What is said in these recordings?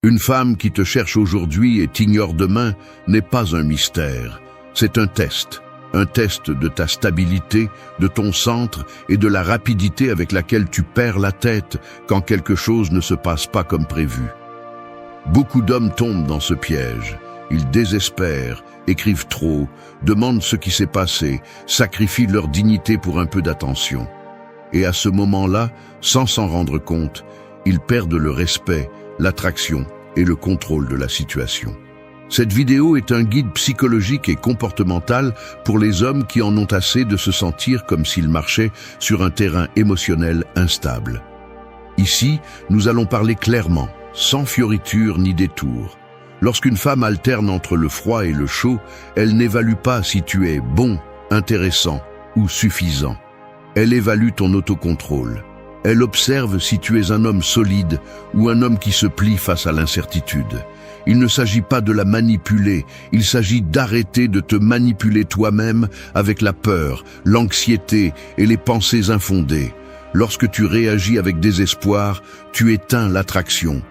Une femme qui te cherche aujourd'hui et t'ignore demain n'est pas un mystère. C'est un test de ta stabilité, de ton centre et de la rapidité avec laquelle tu perds la tête quand quelque chose ne se passe pas comme prévu. Beaucoup d'hommes tombent dans ce piège. Ils désespèrent, écrivent trop, demandent ce qui s'est passé, sacrifient leur dignité pour un peu d'attention. Et à ce moment-là, sans s'en rendre compte, ils perdent le respect, l'attraction et le contrôle de la situation. Cette vidéo est un guide psychologique et comportemental pour les hommes qui en ont assez de se sentir comme s'ils marchaient sur un terrain émotionnel instable. Ici, nous allons parler clairement, sans fioritures ni détours. Lorsqu'une femme alterne entre le froid et le chaud, elle n'évalue pas si tu es bon, intéressant ou suffisant. Elle évalue ton autocontrôle. Elle observe si tu es un homme solide ou un homme qui se plie face à l'incertitude. Il ne s'agit pas de la manipuler, il s'agit d'arrêter de te manipuler toi-même avec la peur, l'anxiété et les pensées infondées. Lorsque tu réagis avec désespoir, tu éteins l'attraction.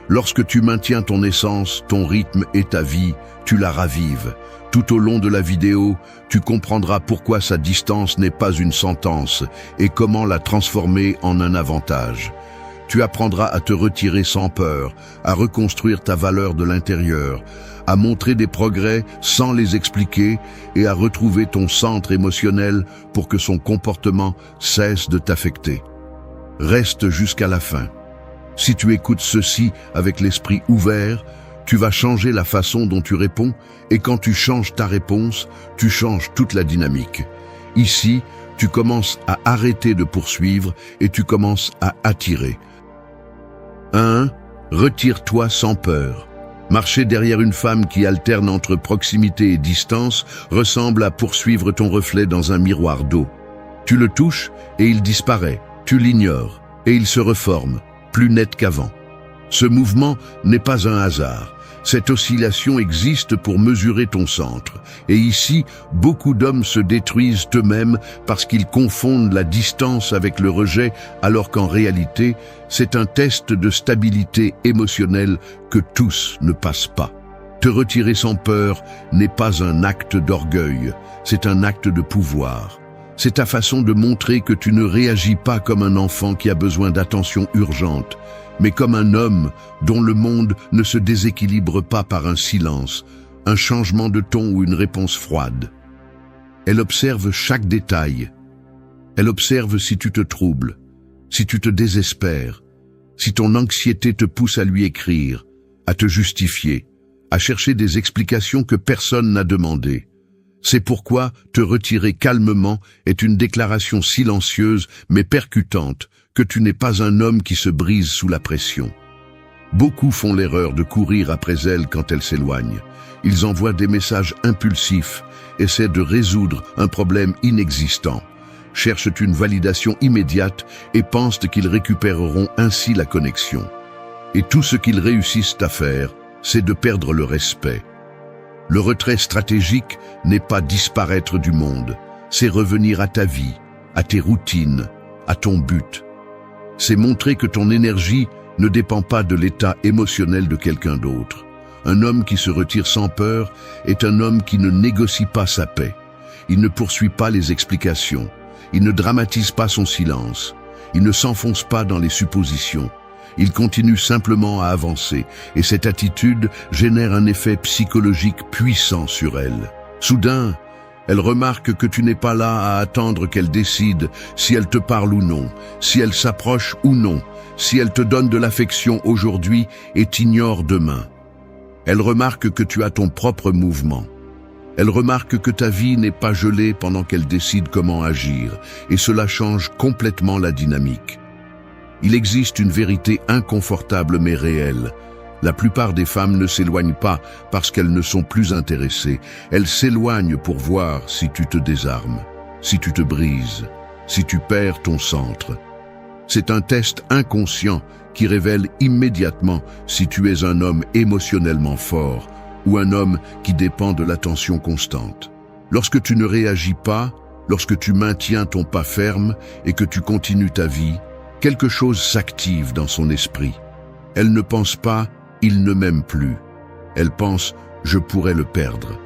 Lorsque tu maintiens ton essence, ton rythme et ta vie, tu la ravives. Tout au long de la vidéo, tu comprendras pourquoi sa distance n'est pas une sentence et comment la transformer en un avantage. Tu apprendras à te retirer sans peur, à reconstruire ta valeur de l'intérieur, à montrer des progrès sans les expliquer et à retrouver ton centre émotionnel pour que son comportement cesse de t'affecter. Reste jusqu'à la fin. Si tu écoutes ceci avec l'esprit ouvert, tu vas changer la façon dont tu réponds et quand tu changes ta réponse, tu changes toute la dynamique. Ici, tu commences à arrêter de poursuivre et tu commences à attirer. 1. Retire-toi sans peur. Marcher derrière une femme qui alterne entre proximité et distance ressemble à poursuivre ton reflet dans un miroir d'eau. Tu le touches et il disparaît. Tu l'ignores et il se reforme, plus net qu'avant. Ce mouvement n'est pas un hasard. Cette oscillation existe pour mesurer ton centre. Et ici, beaucoup d'hommes se détruisent eux-mêmes parce qu'ils confondent la distance avec le rejet, alors qu'en réalité, c'est un test de stabilité émotionnelle que tous ne passent pas. Te retirer sans peur n'est pas un acte d'orgueil, c'est un acte de pouvoir. C'est ta façon de montrer que tu ne réagis pas comme un enfant qui a besoin d'attention urgente, mais comme un homme dont le monde ne se déséquilibre pas par un silence, un changement de ton ou une réponse froide. Elle observe chaque détail. Elle observe si tu te troubles, si tu te désespères, si ton anxiété te pousse à lui écrire, à te justifier, à chercher des explications que personne n'a demandées. C'est pourquoi te retirer calmement est une déclaration silencieuse mais percutante que tu n'es pas un homme qui se brise sous la pression. Beaucoup font l'erreur de courir après elle quand elle s'éloigne. Ils envoient des messages impulsifs, essaient de résoudre un problème inexistant, cherchent une validation immédiate et pensent qu'ils récupéreront ainsi la connexion. Et tout ce qu'ils réussissent à faire, c'est de perdre le respect. Le retrait stratégique n'est pas disparaître du monde, c'est revenir à ta vie, à tes routines, à ton but. C'est montrer que ton énergie ne dépend pas de l'état émotionnel de quelqu'un d'autre. Un homme qui se retire sans peur est un homme qui ne négocie pas sa paix. Il ne poursuit pas les explications. Il ne dramatise pas son silence. Il ne s'enfonce pas dans les suppositions. Il continue simplement à avancer, et cette attitude génère un effet psychologique puissant sur elle. Soudain, elle remarque que tu n'es pas là à attendre qu'elle décide si elle te parle ou non, si elle s'approche ou non, si elle te donne de l'affection aujourd'hui et t'ignore demain. Elle remarque que tu as ton propre mouvement. Elle remarque que ta vie n'est pas gelée pendant qu'elle décide comment agir, et cela change complètement la dynamique. Il existe une vérité inconfortable mais réelle. La plupart des femmes ne s'éloignent pas parce qu'elles ne sont plus intéressées. Elles s'éloignent pour voir si tu te désarmes, si tu te brises, si tu perds ton centre. C'est un test inconscient qui révèle immédiatement si tu es un homme émotionnellement fort ou un homme qui dépend de l'attention constante. Lorsque tu ne réagis pas, lorsque tu maintiens ton pas ferme et que tu continues ta vie, quelque chose s'active dans son esprit. Elle ne pense pas, il ne m'aime plus. Elle pense, je pourrais le perdre.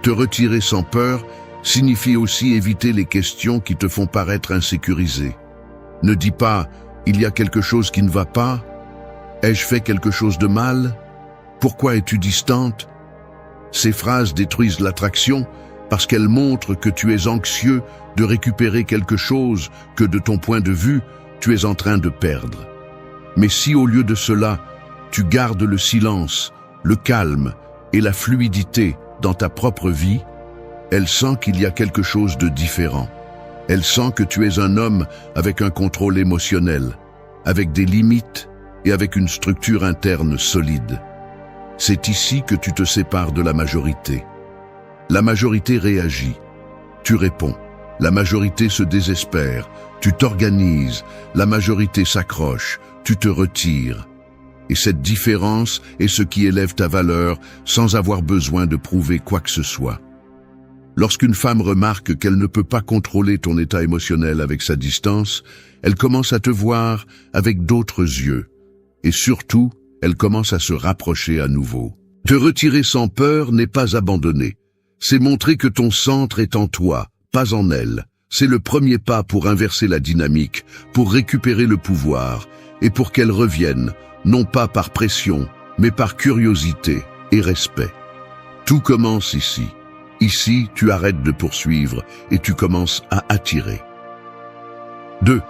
Te retirer sans peur signifie aussi éviter les questions qui te font paraître insécurisé. Ne dis pas, il y a quelque chose qui ne va pas? Ai-je fait quelque chose de mal? Pourquoi es-tu distante? Ces phrases détruisent l'attraction parce qu'elles montrent que tu es anxieux de récupérer quelque chose que, de ton point de vue, tu es en train de perdre. Mais si au lieu de cela, tu gardes le silence, le calme et la fluidité dans ta propre vie, elle sent qu'il y a quelque chose de différent. Elle sent que tu es un homme avec un contrôle émotionnel, avec des limites et avec une structure interne solide. C'est ici que tu te sépares de la majorité. La majorité réagit. Tu réponds. La majorité se désespère. Tu t'organises. La majorité s'accroche. Tu te retires. Et cette différence est ce qui élève ta valeur sans avoir besoin de prouver quoi que ce soit. Lorsqu'une femme remarque qu'elle ne peut pas contrôler ton état émotionnel avec sa distance, elle commence à te voir avec d'autres yeux. Et surtout, elle commence à se rapprocher à nouveau. Te retirer sans peur n'est pas abandonner. C'est montrer que ton centre est en toi, pas en elle. C'est le premier pas pour inverser la dynamique, pour récupérer le pouvoir, et pour qu'elle revienne, non pas par pression, mais par curiosité et respect. Tout commence ici. Ici, tu arrêtes de poursuivre et tu commences à attirer. 2.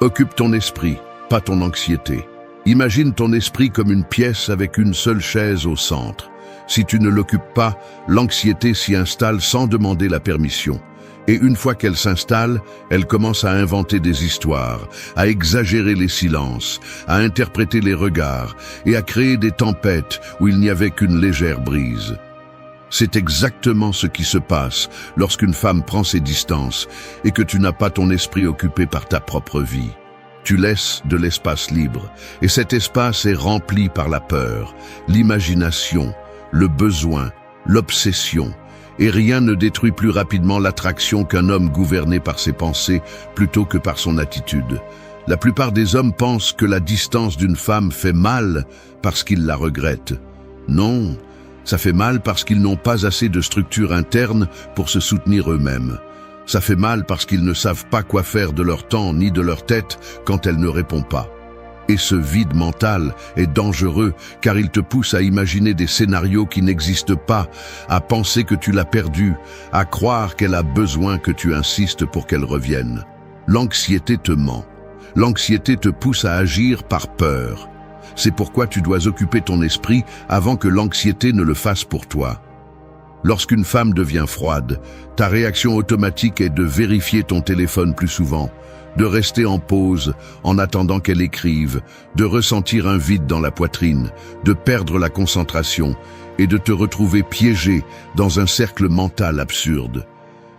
Occupe ton esprit, pas ton anxiété. Imagine ton esprit comme une pièce avec une seule chaise au centre. Si tu ne l'occupes pas, l'anxiété s'y installe sans demander la permission. Et une fois qu'elle s'installe, elle commence à inventer des histoires, à exagérer les silences, à interpréter les regards et à créer des tempêtes où il n'y avait qu'une légère brise. C'est exactement ce qui se passe lorsqu'une femme prend ses distances et que tu n'as pas ton esprit occupé par ta propre vie. Tu laisses de l'espace libre, et cet espace est rempli par la peur, l'imagination, le besoin, l'obsession, et rien ne détruit plus rapidement l'attraction qu'un homme gouverné par ses pensées plutôt que par son attitude. La plupart des hommes pensent que la distance d'une femme fait mal parce qu'ils la regrettent. Non, ça fait mal parce qu'ils n'ont pas assez de structure interne pour se soutenir eux-mêmes. Ça fait mal parce qu'ils ne savent pas quoi faire de leur temps ni de leur tête quand elle ne répond pas. Et ce vide mental est dangereux car il te pousse à imaginer des scénarios qui n'existent pas, à penser que tu l'as perdue, à croire qu'elle a besoin que tu insistes pour qu'elle revienne. L'anxiété te ment. L'anxiété te pousse à agir par peur. C'est pourquoi tu dois occuper ton esprit avant que l'anxiété ne le fasse pour toi. Lorsqu'une femme devient froide, ta réaction automatique est de vérifier ton téléphone plus souvent, de rester en pause en attendant qu'elle écrive, de ressentir un vide dans la poitrine, de perdre la concentration et de te retrouver piégé dans un cercle mental absurde.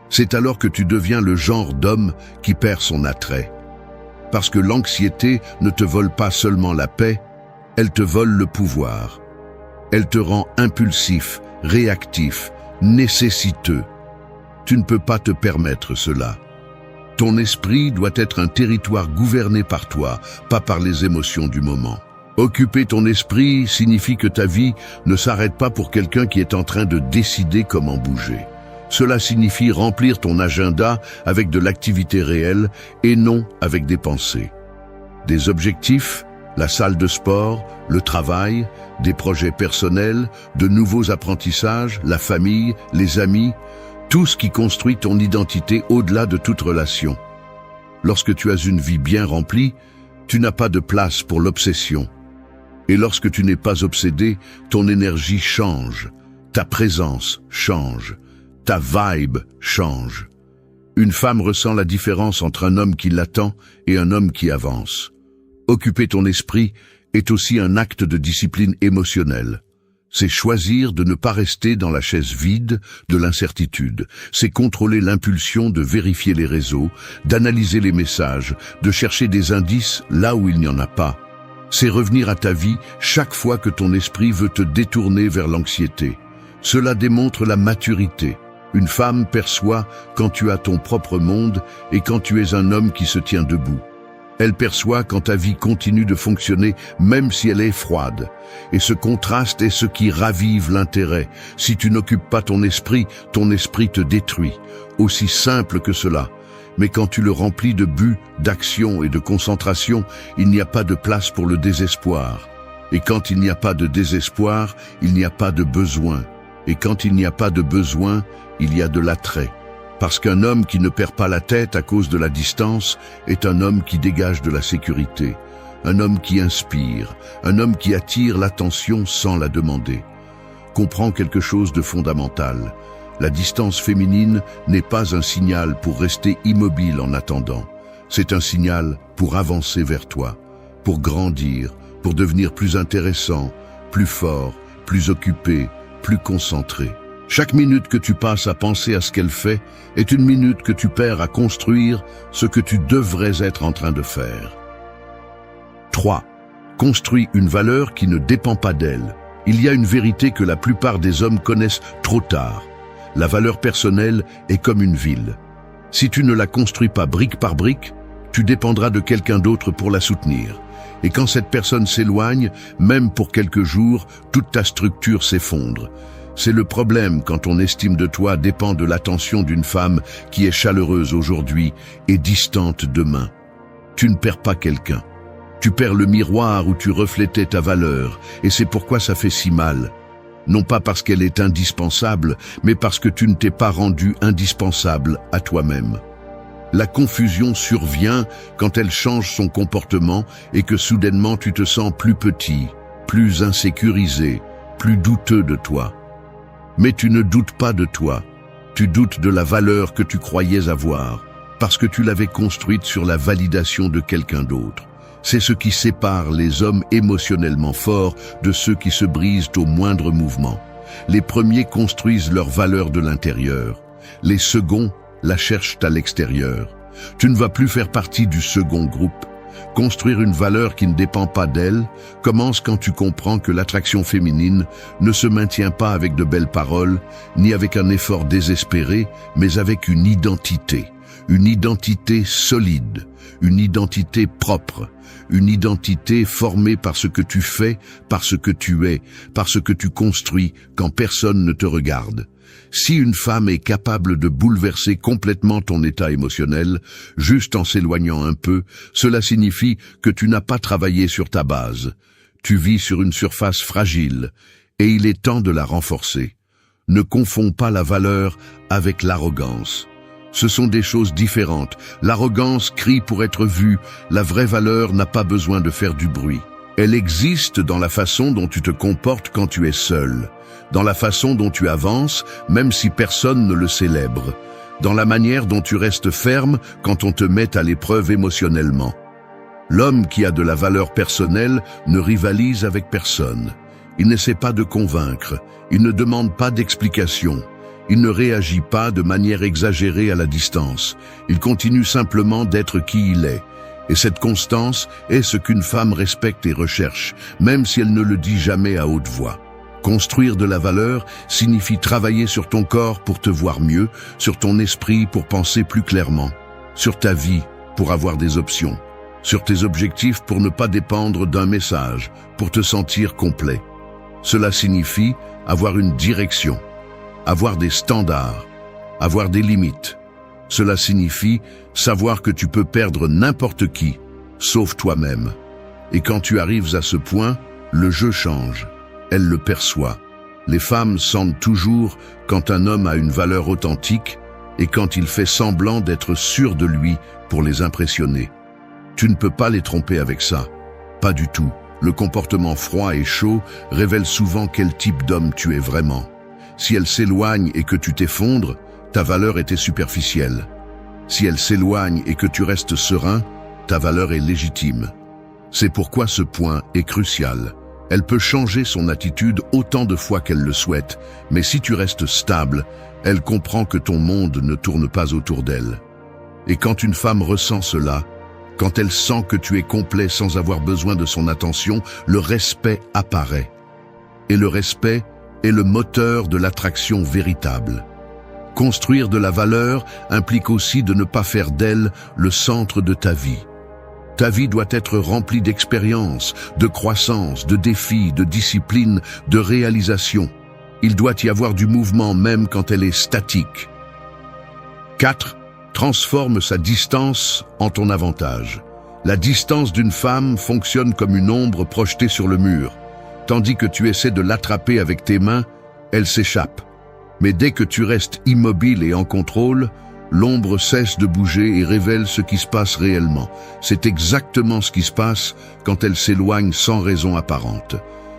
C'est alors que tu deviens le genre d'homme qui perd son attrait. Parce que l'anxiété ne te vole pas seulement la paix, elle te vole le pouvoir. Elle te rend impulsif, réactif, nécessiteux. Tu ne peux pas te permettre cela. Ton esprit doit être un territoire gouverné par toi, pas par les émotions du moment. Occuper ton esprit signifie que ta vie ne s'arrête pas pour quelqu'un qui est en train de décider comment bouger. Cela signifie remplir ton agenda avec de l'activité réelle et non avec des pensées. Des objectifs, la salle de sport, le travail, des projets personnels, de nouveaux apprentissages, la famille, les amis, tout ce qui construit ton identité au-delà de toute relation. Lorsque tu as une vie bien remplie, tu n'as pas de place pour l'obsession. Et lorsque tu n'es pas obsédé, ton énergie change, ta présence change, ta vibe change. Une femme ressent la différence entre un homme qui l'attend et un homme qui avance. Occuper ton esprit est aussi un acte de discipline émotionnelle. C'est choisir de ne pas rester dans la chaise vide de l'incertitude. C'est contrôler l'impulsion de vérifier les réseaux, d'analyser les messages, de chercher des indices là où il n'y en a pas. C'est revenir à ta vie chaque fois que ton esprit veut te détourner vers l'anxiété. Cela démontre la maturité. Une femme perçoit quand tu as ton propre monde et quand tu es un homme qui se tient debout. Elle perçoit quand ta vie continue de fonctionner, même si elle est froide. Et ce contraste est ce qui ravive l'intérêt. Si tu n'occupes pas ton esprit te détruit. Aussi simple que cela. Mais quand tu le remplis de but, d'action et de concentration, il n'y a pas de place pour le désespoir. Et quand il n'y a pas de désespoir, il n'y a pas de besoin. Et quand il n'y a pas de besoin, il y a de l'attrait. Parce qu'un homme qui ne perd pas la tête à cause de la distance est un homme qui dégage de la sécurité, un homme qui inspire, un homme qui attire l'attention sans la demander. Comprends quelque chose de fondamental. La distance féminine n'est pas un signal pour rester immobile en attendant. C'est un signal pour avancer vers toi, pour grandir, pour devenir plus intéressant, plus fort, plus occupé, plus concentré. Chaque minute que tu passes à penser à ce qu'elle fait est une minute que tu perds à construire ce que tu devrais être en train de faire. 3. Construis une valeur qui ne dépend pas d'elle. Il y a une vérité que la plupart des hommes connaissent trop tard. La valeur personnelle est comme une ville. Si tu ne la construis pas brique par brique, tu dépendras de quelqu'un d'autre pour la soutenir. Et quand cette personne s'éloigne, même pour quelques jours, toute ta structure s'effondre. C'est le problème quand ton estime de toi dépend de l'attention d'une femme qui est chaleureuse aujourd'hui et distante demain. Tu ne perds pas quelqu'un. Tu perds le miroir où tu reflétais ta valeur, et c'est pourquoi ça fait si mal. Non pas parce qu'elle est indispensable, mais parce que tu ne t'es pas rendu indispensable à toi-même. La confusion survient quand elle change son comportement et que soudainement tu te sens plus petit, plus insécurisé, plus douteux de toi. Mais tu ne doutes pas de toi, tu doutes de la valeur que tu croyais avoir, parce que tu l'avais construite sur la validation de quelqu'un d'autre. C'est ce qui sépare les hommes émotionnellement forts de ceux qui se brisent au moindre mouvement. Les premiers construisent leur valeur de l'intérieur, les seconds la cherchent à l'extérieur. Tu ne vas plus faire partie du second groupe. Construire une valeur qui ne dépend pas d'elle commence quand tu comprends que l'attraction féminine ne se maintient pas avec de belles paroles, ni avec un effort désespéré, mais avec une identité solide, une identité propre, une identité formée par ce que tu fais, par ce que tu es, par ce que tu construis quand personne ne te regarde. Si une femme est capable de bouleverser complètement ton état émotionnel, juste en s'éloignant un peu, cela signifie que tu n'as pas travaillé sur ta base. Tu vis sur une surface fragile, et il est temps de la renforcer. Ne confonds pas la valeur avec l'arrogance. Ce sont des choses différentes. L'arrogance crie pour être vue, la vraie valeur n'a pas besoin de faire du bruit. Elle existe dans la façon dont tu te comportes quand tu es seul, dans la façon dont tu avances, même si personne ne le célèbre, dans la manière dont tu restes ferme quand on te met à l'épreuve émotionnellement. L'homme qui a de la valeur personnelle ne rivalise avec personne. Il n'essaie pas de convaincre, il ne demande pas d'explication. Il ne réagit pas de manière exagérée à la distance. Il continue simplement d'être qui il est. Et cette constance est ce qu'une femme respecte et recherche, même si elle ne le dit jamais à haute voix. Construire de la valeur signifie travailler sur ton corps pour te voir mieux, sur ton esprit pour penser plus clairement, sur ta vie pour avoir des options, sur tes objectifs pour ne pas dépendre d'un message, pour te sentir complet. Cela signifie avoir une direction, avoir des standards, avoir des limites. Cela signifie savoir que tu peux perdre n'importe qui, sauf toi-même. Et quand tu arrives à ce point, le jeu change. Elle le perçoit. Les femmes sentent toujours quand un homme a une valeur authentique et quand il fait semblant d'être sûr de lui pour les impressionner. Tu ne peux pas les tromper avec ça. Pas du tout. Le comportement froid et chaud révèle souvent quel type d'homme tu es vraiment. Si elle s'éloigne et que tu t'effondres, ta valeur était superficielle. Si elle s'éloigne et que tu restes serein, ta valeur est légitime. C'est pourquoi ce point est crucial. Elle peut changer son attitude autant de fois qu'elle le souhaite, mais si tu restes stable, elle comprend que ton monde ne tourne pas autour d'elle. Et quand une femme ressent cela, quand elle sent que tu es complet sans avoir besoin de son attention, le respect apparaît. Et le respect est le moteur de l'attraction véritable. Construire de la valeur implique aussi de ne pas faire d'elle le centre de ta vie. Ta vie doit être remplie d'expériences, de croissance, de défis, de discipline, de réalisation. Il doit y avoir du mouvement même quand elle est statique. 4. Transforme sa distance en ton avantage. La distance d'une femme fonctionne comme une ombre projetée sur le mur. Tandis que tu essaies de l'attraper avec tes mains, elle s'échappe. Mais dès que tu restes immobile et en contrôle, l'ombre cesse de bouger et révèle ce qui se passe réellement. C'est exactement ce qui se passe quand elle s'éloigne sans raison apparente.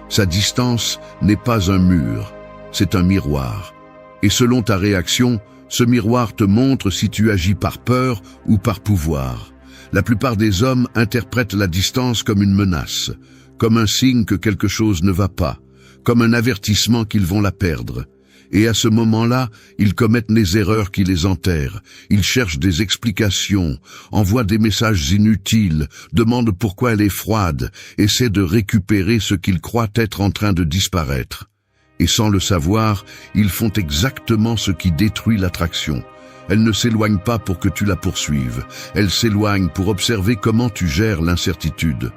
Sa distance n'est pas un mur, c'est un miroir. Et selon ta réaction, ce miroir te montre si tu agis par peur ou par pouvoir. La plupart des hommes interprètent la distance comme une menace, comme un signe que quelque chose ne va pas, comme un avertissement qu'ils vont la perdre. Et à ce moment-là, ils commettent les erreurs qui les enterrent. Ils cherchent des explications, envoient des messages inutiles, demandent pourquoi elle est froide, essaient de récupérer ce qu'ils croient être en train de disparaître. Et sans le savoir, ils font exactement ce qui détruit l'attraction. Elle ne s'éloigne pas pour que tu la poursuives. Elle s'éloigne pour observer comment tu gères l'incertitude.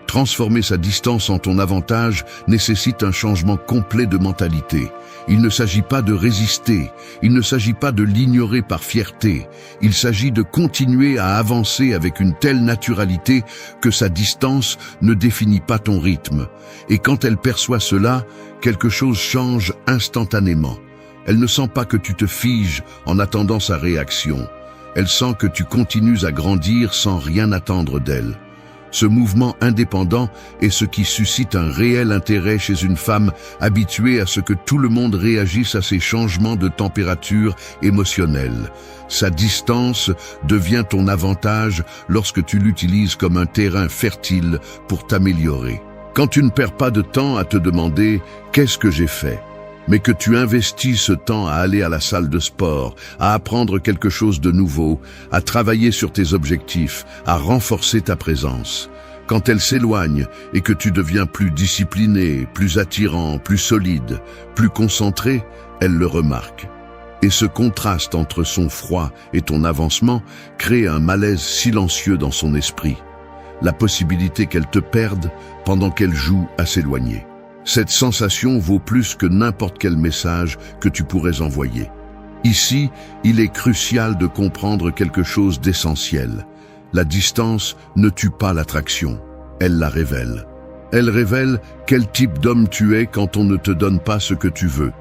Transformer sa distance en ton avantage nécessite un changement complet de mentalité. Il ne s'agit pas de résister, il ne s'agit pas de l'ignorer par fierté. Il s'agit de continuer à avancer avec une telle naturalité que sa distance ne définit pas ton rythme. Et quand elle perçoit cela, quelque chose change instantanément. Elle ne sent pas que tu te figes en attendant sa réaction. Elle sent que tu continues à grandir sans rien attendre d'elle. Ce mouvement indépendant est ce qui suscite un réel intérêt chez une femme habituée à ce que tout le monde réagisse à ces changements de température émotionnelle. Sa distance devient ton avantage lorsque tu l'utilises comme un terrain fertile pour t'améliorer. Quand tu ne perds pas de temps à te demander « qu'est-ce que j'ai fait ?» mais que tu investis ce temps à aller à la salle de sport, à apprendre quelque chose de nouveau, à travailler sur tes objectifs, à renforcer ta présence. Quand elle s'éloigne et que tu deviens plus discipliné, plus attirant, plus solide, plus concentré, elle le remarque. Et ce contraste entre son froid et ton avancement crée un malaise silencieux dans son esprit. La possibilité qu'elle te perde pendant qu'elle joue à s'éloigner. Cette sensation vaut plus que n'importe quel message que tu pourrais envoyer. Ici, il est crucial de comprendre quelque chose d'essentiel. La distance ne tue pas l'attraction, elle la révèle. Elle révèle quel type d'homme tu es quand on ne te donne pas ce que tu veux.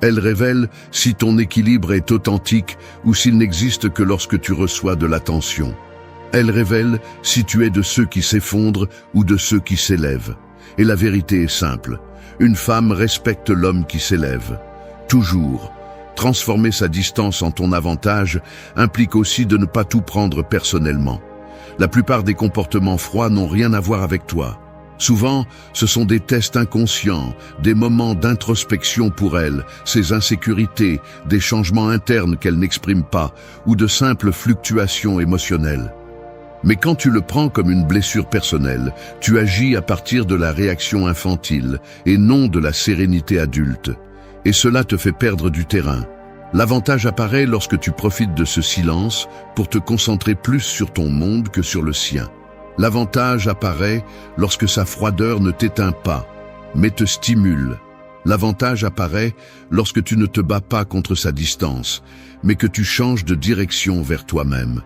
Elle révèle si ton équilibre est authentique ou s'il n'existe que lorsque tu reçois de l'attention. Elle révèle si tu es de ceux qui s'effondrent ou de ceux qui s'élèvent. Et la vérité est simple. Une femme respecte l'homme qui s'élève. Toujours. Transformer sa distance en ton avantage implique aussi de ne pas tout prendre personnellement. La plupart des comportements froids n'ont rien à voir avec toi. Souvent, ce sont des tests inconscients, des moments d'introspection pour elle, ses insécurités, des changements internes qu'elle n'exprime pas, ou de simples fluctuations émotionnelles. Mais quand tu le prends comme une blessure personnelle, tu agis à partir de la réaction infantile et non de la sérénité adulte. Et cela te fait perdre du terrain. L'avantage apparaît lorsque tu profites de ce silence pour te concentrer plus sur ton monde que sur le sien. L'avantage apparaît lorsque sa froideur ne t'éteint pas, mais te stimule. L'avantage apparaît lorsque tu ne te bats pas contre sa distance, mais que tu changes de direction vers toi-même.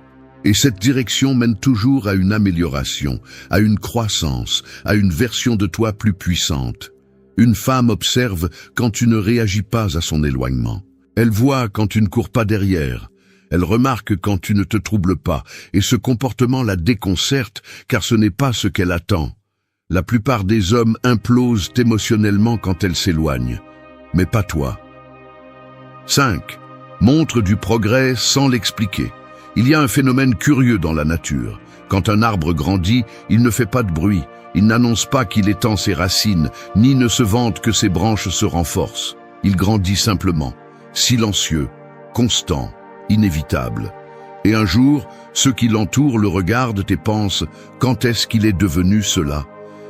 Et cette direction mène toujours à une amélioration, à une croissance, à une version de toi plus puissante. Une femme observe quand tu ne réagis pas à son éloignement. Elle voit quand tu ne cours pas derrière. Elle remarque quand tu ne te troubles pas, et ce comportement la déconcerte car ce n'est pas ce qu'elle attend. La plupart des hommes implosent émotionnellement quand elle s'éloigne, mais pas toi. 5. Montre du progrès sans l'expliquer. Il y a un phénomène curieux dans la nature. Quand un arbre grandit, il ne fait pas de bruit, il n'annonce pas qu'il étend ses racines, ni ne se vante que ses branches se renforcent. Il grandit simplement, silencieux, constant, inévitable. Et un jour, ceux qui l'entourent le regardent et pensent « Quand est-ce qu'il est devenu cela ?»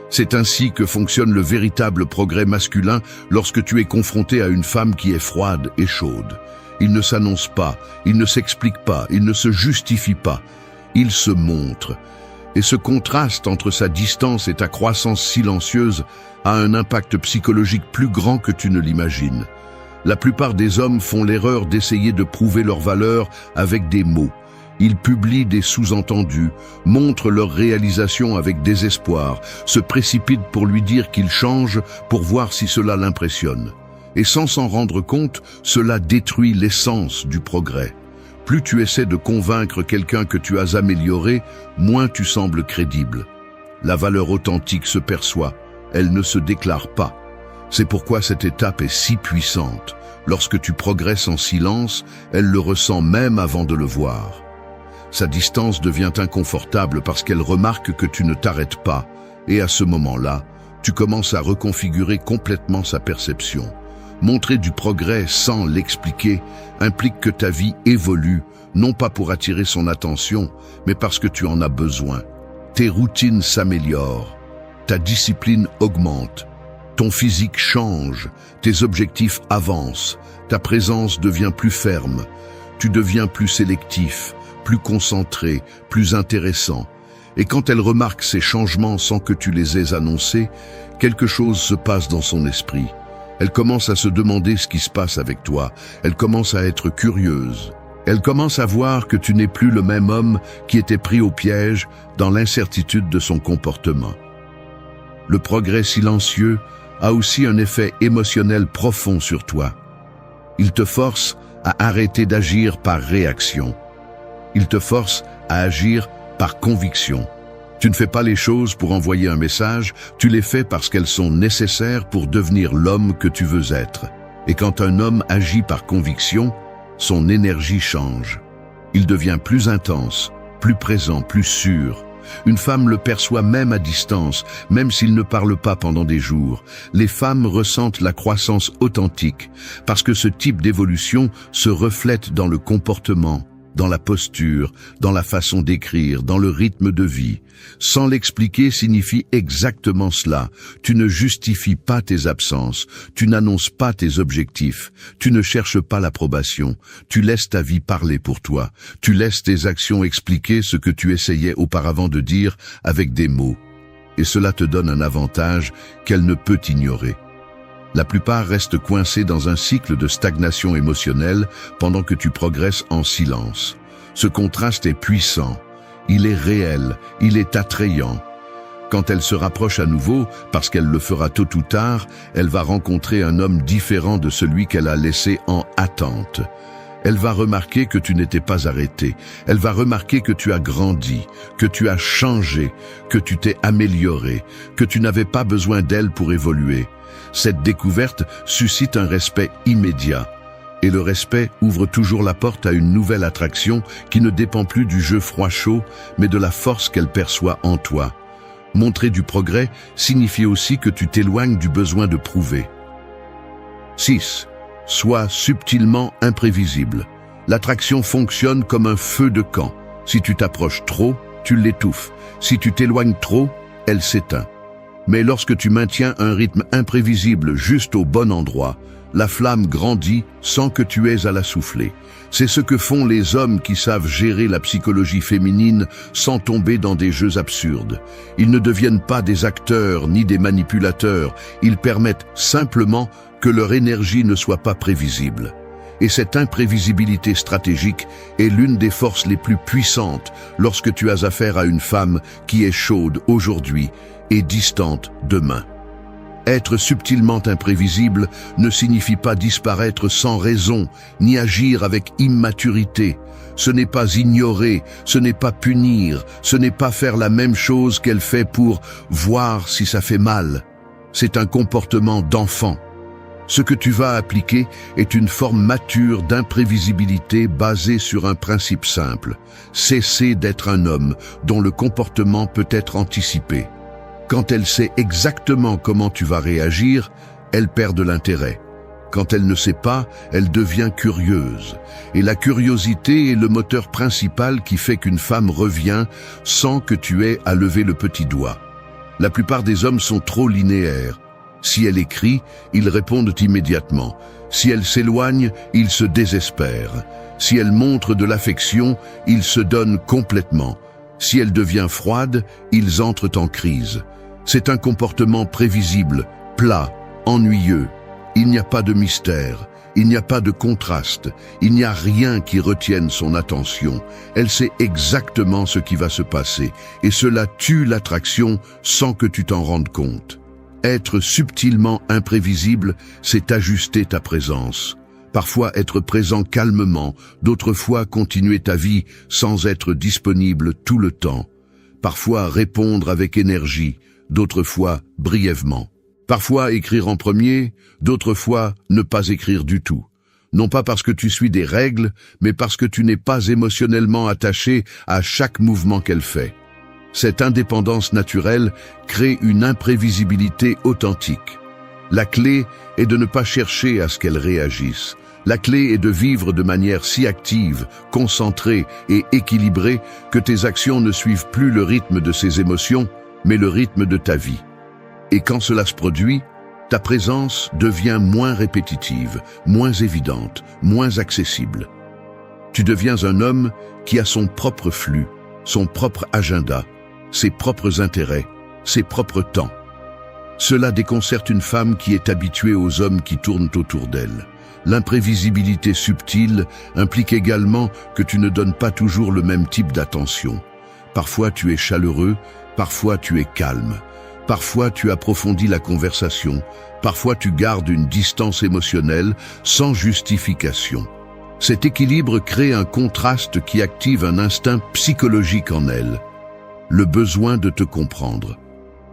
C'est ainsi que fonctionne le véritable progrès masculin lorsque tu es confronté à une femme qui est froide et chaude. Il ne s'annonce pas, il ne s'explique pas, il ne se justifie pas. Il se montre. Et ce contraste entre sa distance et ta croissance silencieuse a un impact psychologique plus grand que tu ne l'imagines. La plupart des hommes font l'erreur d'essayer de prouver leur valeur avec des mots. Ils publient des sous-entendus, montrent leur réalisation avec désespoir, se précipitent pour lui dire qu'il change pour voir si cela l'impressionne. Et sans s'en rendre compte, cela détruit l'essence du progrès. Plus tu essaies de convaincre quelqu'un que tu as amélioré, moins tu sembles crédible. La valeur authentique se perçoit, elle ne se déclare pas. C'est pourquoi cette étape est si puissante. Lorsque tu progresses en silence, elle le ressent même avant de le voir. Sa distance devient inconfortable parce qu'elle remarque que tu ne t'arrêtes pas, et à ce moment-là, tu commences à reconfigurer complètement sa perception. Montrer du progrès sans l'expliquer implique que ta vie évolue, non pas pour attirer son attention, mais parce que tu en as besoin. Tes routines s'améliorent, ta discipline augmente, ton physique change, tes objectifs avancent, ta présence devient plus ferme, tu deviens plus sélectif, plus concentré, plus intéressant. Et quand elle remarque ces changements sans que tu les aies annoncés, quelque chose se passe dans son esprit. Elle commence à se demander ce qui se passe avec toi. Elle commence à être curieuse. Elle commence à voir que tu n'es plus le même homme qui était pris au piège dans l'incertitude de son comportement. Le progrès silencieux a aussi un effet émotionnel profond sur toi. Il te force à arrêter d'agir par réaction. Il te force à agir par conviction. Tu ne fais pas les choses pour envoyer un message, tu les fais parce qu'elles sont nécessaires pour devenir l'homme que tu veux être. Et quand un homme agit par conviction, son énergie change. Il devient plus intense, plus présent, plus sûr. Une femme le perçoit même à distance, même s'il ne parle pas pendant des jours. Les femmes ressentent la croissance authentique, parce que ce type d'évolution se reflète dans le comportement, dans la posture, dans la façon d'écrire, dans le rythme de vie. Sans l'expliquer signifie exactement cela. Tu ne justifies pas tes absences, tu n'annonces pas tes objectifs, tu ne cherches pas l'approbation, tu laisses ta vie parler pour toi, tu laisses tes actions expliquer ce que tu essayais auparavant de dire avec des mots. Et cela te donne un avantage qu'elle ne peut ignorer. La plupart restent coincés dans un cycle de stagnation émotionnelle pendant que tu progresses en silence. Ce contraste est puissant, il est réel, il est attrayant. Quand elle se rapproche à nouveau, parce qu'elle le fera tôt ou tard, elle va rencontrer un homme différent de celui qu'elle a laissé en attente. Elle va remarquer que tu n'étais pas arrêté. Elle va remarquer que tu as grandi, que tu as changé, que tu t'es amélioré, que tu n'avais pas besoin d'elle pour évoluer. Cette découverte suscite un respect immédiat. Et le respect ouvre toujours la porte à une nouvelle attraction qui ne dépend plus du jeu froid-chaud, mais de la force qu'elle perçoit en toi. Montrer du progrès signifie aussi que tu t'éloignes du besoin de prouver. 6. Sois subtilement imprévisible. L'attraction fonctionne comme un feu de camp. Si tu t'approches trop, tu l'étouffes. Si tu t'éloignes trop, elle s'éteint. Mais lorsque tu maintiens un rythme imprévisible juste au bon endroit, la flamme grandit sans que tu aies à la souffler. C'est ce que font les hommes qui savent gérer la psychologie féminine sans tomber dans des jeux absurdes. Ils ne deviennent pas des acteurs ni des manipulateurs, ils permettent simplement que leur énergie ne soit pas prévisible. Et cette imprévisibilité stratégique est l'une des forces les plus puissantes lorsque tu as affaire à une femme qui est chaude aujourd'hui et distante demain. Être subtilement imprévisible ne signifie pas disparaître sans raison, ni agir avec immaturité. Ce n'est pas ignorer, ce n'est pas punir, ce n'est pas faire la même chose qu'elle fait pour voir si ça fait mal. C'est un comportement d'enfant. Ce que tu vas appliquer est une forme mature d'imprévisibilité basée sur un principe simple. Cesser d'être un homme dont le comportement peut être anticipé. Quand elle sait exactement comment tu vas réagir, elle perd de l'intérêt. Quand elle ne sait pas, elle devient curieuse. Et la curiosité est le moteur principal qui fait qu'une femme revient sans que tu aies à lever le petit doigt. La plupart des hommes sont trop linéaires. Si elle écrit, ils répondent immédiatement. Si elle s'éloigne, ils se désespèrent. Si elle montre de l'affection, ils se donnent complètement. Si elle devient froide, ils entrent en crise. C'est un comportement prévisible, plat, ennuyeux. Il n'y a pas de mystère, il n'y a pas de contraste, il n'y a rien qui retienne son attention. Elle sait exactement ce qui va se passer, et cela tue l'attraction sans que tu t'en rendes compte. Être subtilement imprévisible, c'est ajuster ta présence. Parfois être présent calmement, d'autres fois continuer ta vie sans être disponible tout le temps. Parfois répondre avec énergie, d'autres fois brièvement. Parfois écrire en premier, d'autres fois ne pas écrire du tout. Non pas parce que tu suis des règles, mais parce que tu n'es pas émotionnellement attaché à chaque mouvement qu'elle fait. Cette indépendance naturelle crée une imprévisibilité authentique. La clé est de ne pas chercher à ce qu'elle réagisse. La clé est de vivre de manière si active, concentrée et équilibrée que tes actions ne suivent plus le rythme de ses émotions, mais le rythme de ta vie. Et quand cela se produit, ta présence devient moins répétitive, moins évidente, moins accessible. Tu deviens un homme qui a son propre flux, son propre agenda, ses propres intérêts, ses propres temps. Cela déconcerte une femme qui est habituée aux hommes qui tournent autour d'elle. L'imprévisibilité subtile implique également que tu ne donnes pas toujours le même type d'attention. Parfois tu es chaleureux, parfois tu es calme. Parfois tu approfondis la conversation, parfois tu gardes une distance émotionnelle sans justification. Cet équilibre crée un contraste qui active un instinct psychologique en elle, le besoin de te comprendre.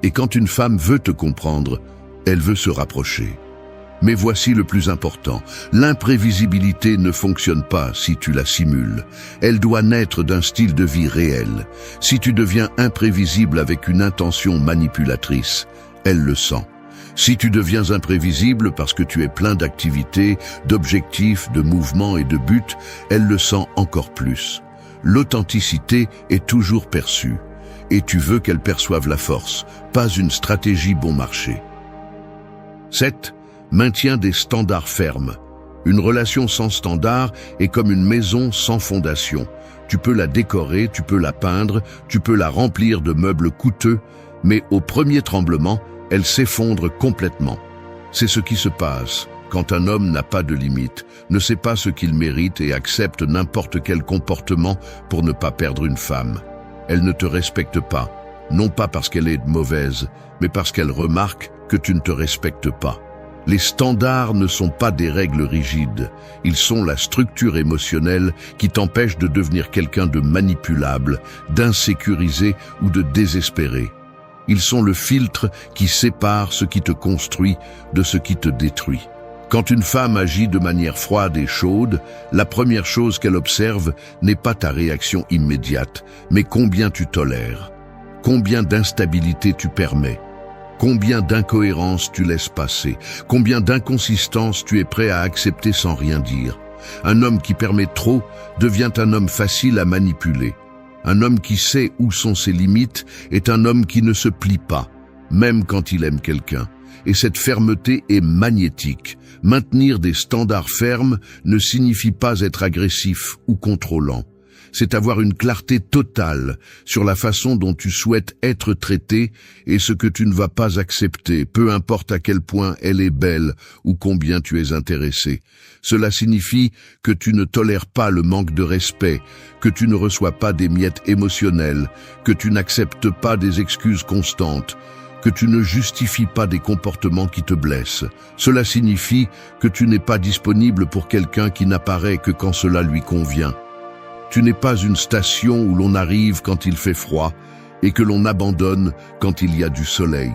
Et quand une femme veut te comprendre, elle veut se rapprocher. Mais voici le plus important, l'imprévisibilité ne fonctionne pas si tu la simules. Elle doit naître d'un style de vie réel. Si tu deviens imprévisible avec une intention manipulatrice, elle le sent. Si tu deviens imprévisible parce que tu es plein d'activités, d'objectifs, de mouvements et de buts, elle le sent encore plus. L'authenticité est toujours perçue. Et tu veux qu'elle perçoive la force, pas une stratégie bon marché. 7. Maintien des standards fermes. Une relation sans standard est comme une maison sans fondation. Tu peux la décorer, tu peux la peindre, tu peux la remplir de meubles coûteux, mais au premier tremblement, elle s'effondre complètement. C'est ce qui se passe quand un homme n'a pas de limite, ne sait pas ce qu'il mérite et accepte n'importe quel comportement pour ne pas perdre une femme. Elle ne te respecte pas, non pas parce qu'elle est mauvaise, mais parce qu'elle remarque que tu ne te respectes pas. Les standards ne sont pas des règles rigides, ils sont la structure émotionnelle qui t'empêche de devenir quelqu'un de manipulable, d'insécurisé ou de désespéré. Ils sont le filtre qui sépare ce qui te construit de ce qui te détruit. Quand une femme agit de manière froide et chaude, la première chose qu'elle observe n'est pas ta réaction immédiate, mais combien tu tolères, combien d'instabilité tu permets. Combien d'incohérences tu laisses passer, combien d'inconsistances tu es prêt à accepter sans rien dire. Un homme qui permet trop devient un homme facile à manipuler. Un homme qui sait où sont ses limites est un homme qui ne se plie pas, même quand il aime quelqu'un. Et cette fermeté est magnétique. Maintenir des standards fermes ne signifie pas être agressif ou contrôlant. C'est avoir une clarté totale sur la façon dont tu souhaites être traité et ce que tu ne vas pas accepter, peu importe à quel point elle est belle ou combien tu es intéressé. Cela signifie que tu ne tolères pas le manque de respect, que tu ne reçois pas des miettes émotionnelles, que tu n'acceptes pas des excuses constantes, que tu ne justifies pas des comportements qui te blessent. Cela signifie que tu n'es pas disponible pour quelqu'un qui n'apparaît que quand cela lui convient. Tu n'es pas une station où l'on arrive quand il fait froid et que l'on abandonne quand il y a du soleil.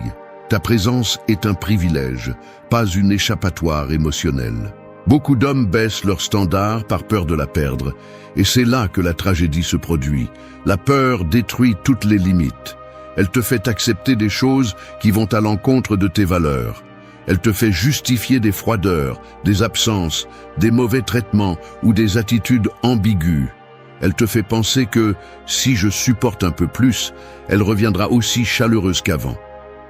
Ta présence est un privilège, pas une échappatoire émotionnelle. Beaucoup d'hommes baissent leurs standards par peur de la perdre, et c'est là que la tragédie se produit. La peur détruit toutes les limites. Elle te fait accepter des choses qui vont à l'encontre de tes valeurs. Elle te fait justifier des froideurs, des absences, des mauvais traitements ou des attitudes ambiguës. Elle te fait penser que, si je supporte un peu plus, elle reviendra aussi chaleureuse qu'avant.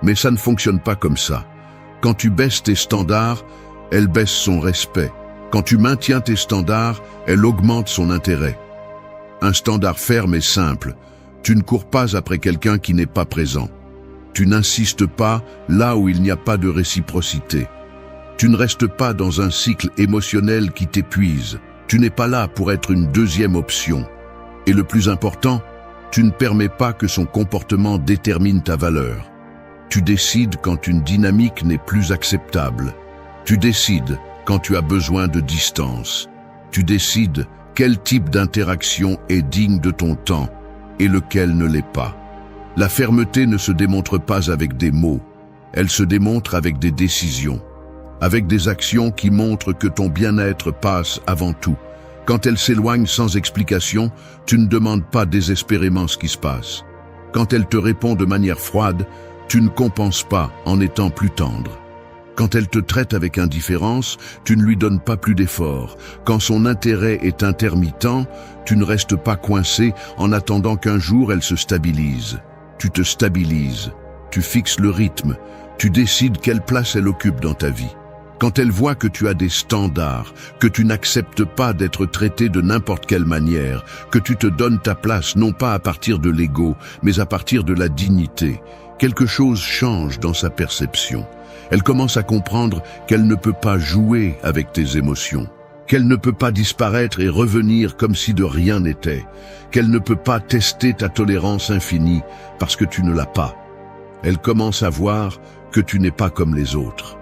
Mais ça ne fonctionne pas comme ça. Quand tu baisses tes standards, elle baisse son respect. Quand tu maintiens tes standards, elle augmente son intérêt. Un standard ferme et simple. Tu ne cours pas après quelqu'un qui n'est pas présent. Tu n'insistes pas là où il n'y a pas de réciprocité. Tu ne restes pas dans un cycle émotionnel qui t'épuise. Tu n'es pas là pour être une deuxième option. Et le plus important, tu ne permets pas que son comportement détermine ta valeur. Tu décides quand une dynamique n'est plus acceptable. Tu décides quand tu as besoin de distance. Tu décides quel type d'interaction est digne de ton temps et lequel ne l'est pas. La fermeté ne se démontre pas avec des mots, elle se démontre avec des décisions, avec des actions qui montrent que ton bien-être passe avant tout. Quand elle s'éloigne sans explication, tu ne demandes pas désespérément ce qui se passe. Quand elle te répond de manière froide, tu ne compenses pas en étant plus tendre. Quand elle te traite avec indifférence, tu ne lui donnes pas plus d'efforts. Quand son intérêt est intermittent, tu ne restes pas coincé en attendant qu'un jour elle se stabilise. Tu te stabilises, tu fixes le rythme, tu décides quelle place elle occupe dans ta vie. Quand elle voit que tu as des standards, que tu n'acceptes pas d'être traité de n'importe quelle manière, que tu te donnes ta place non pas à partir de l'ego, mais à partir de la dignité, quelque chose change dans sa perception. Elle commence à comprendre qu'elle ne peut pas jouer avec tes émotions, qu'elle ne peut pas disparaître et revenir comme si de rien n'était, qu'elle ne peut pas tester ta tolérance infinie parce que tu ne l'as pas. Elle commence à voir que tu n'es pas comme les autres.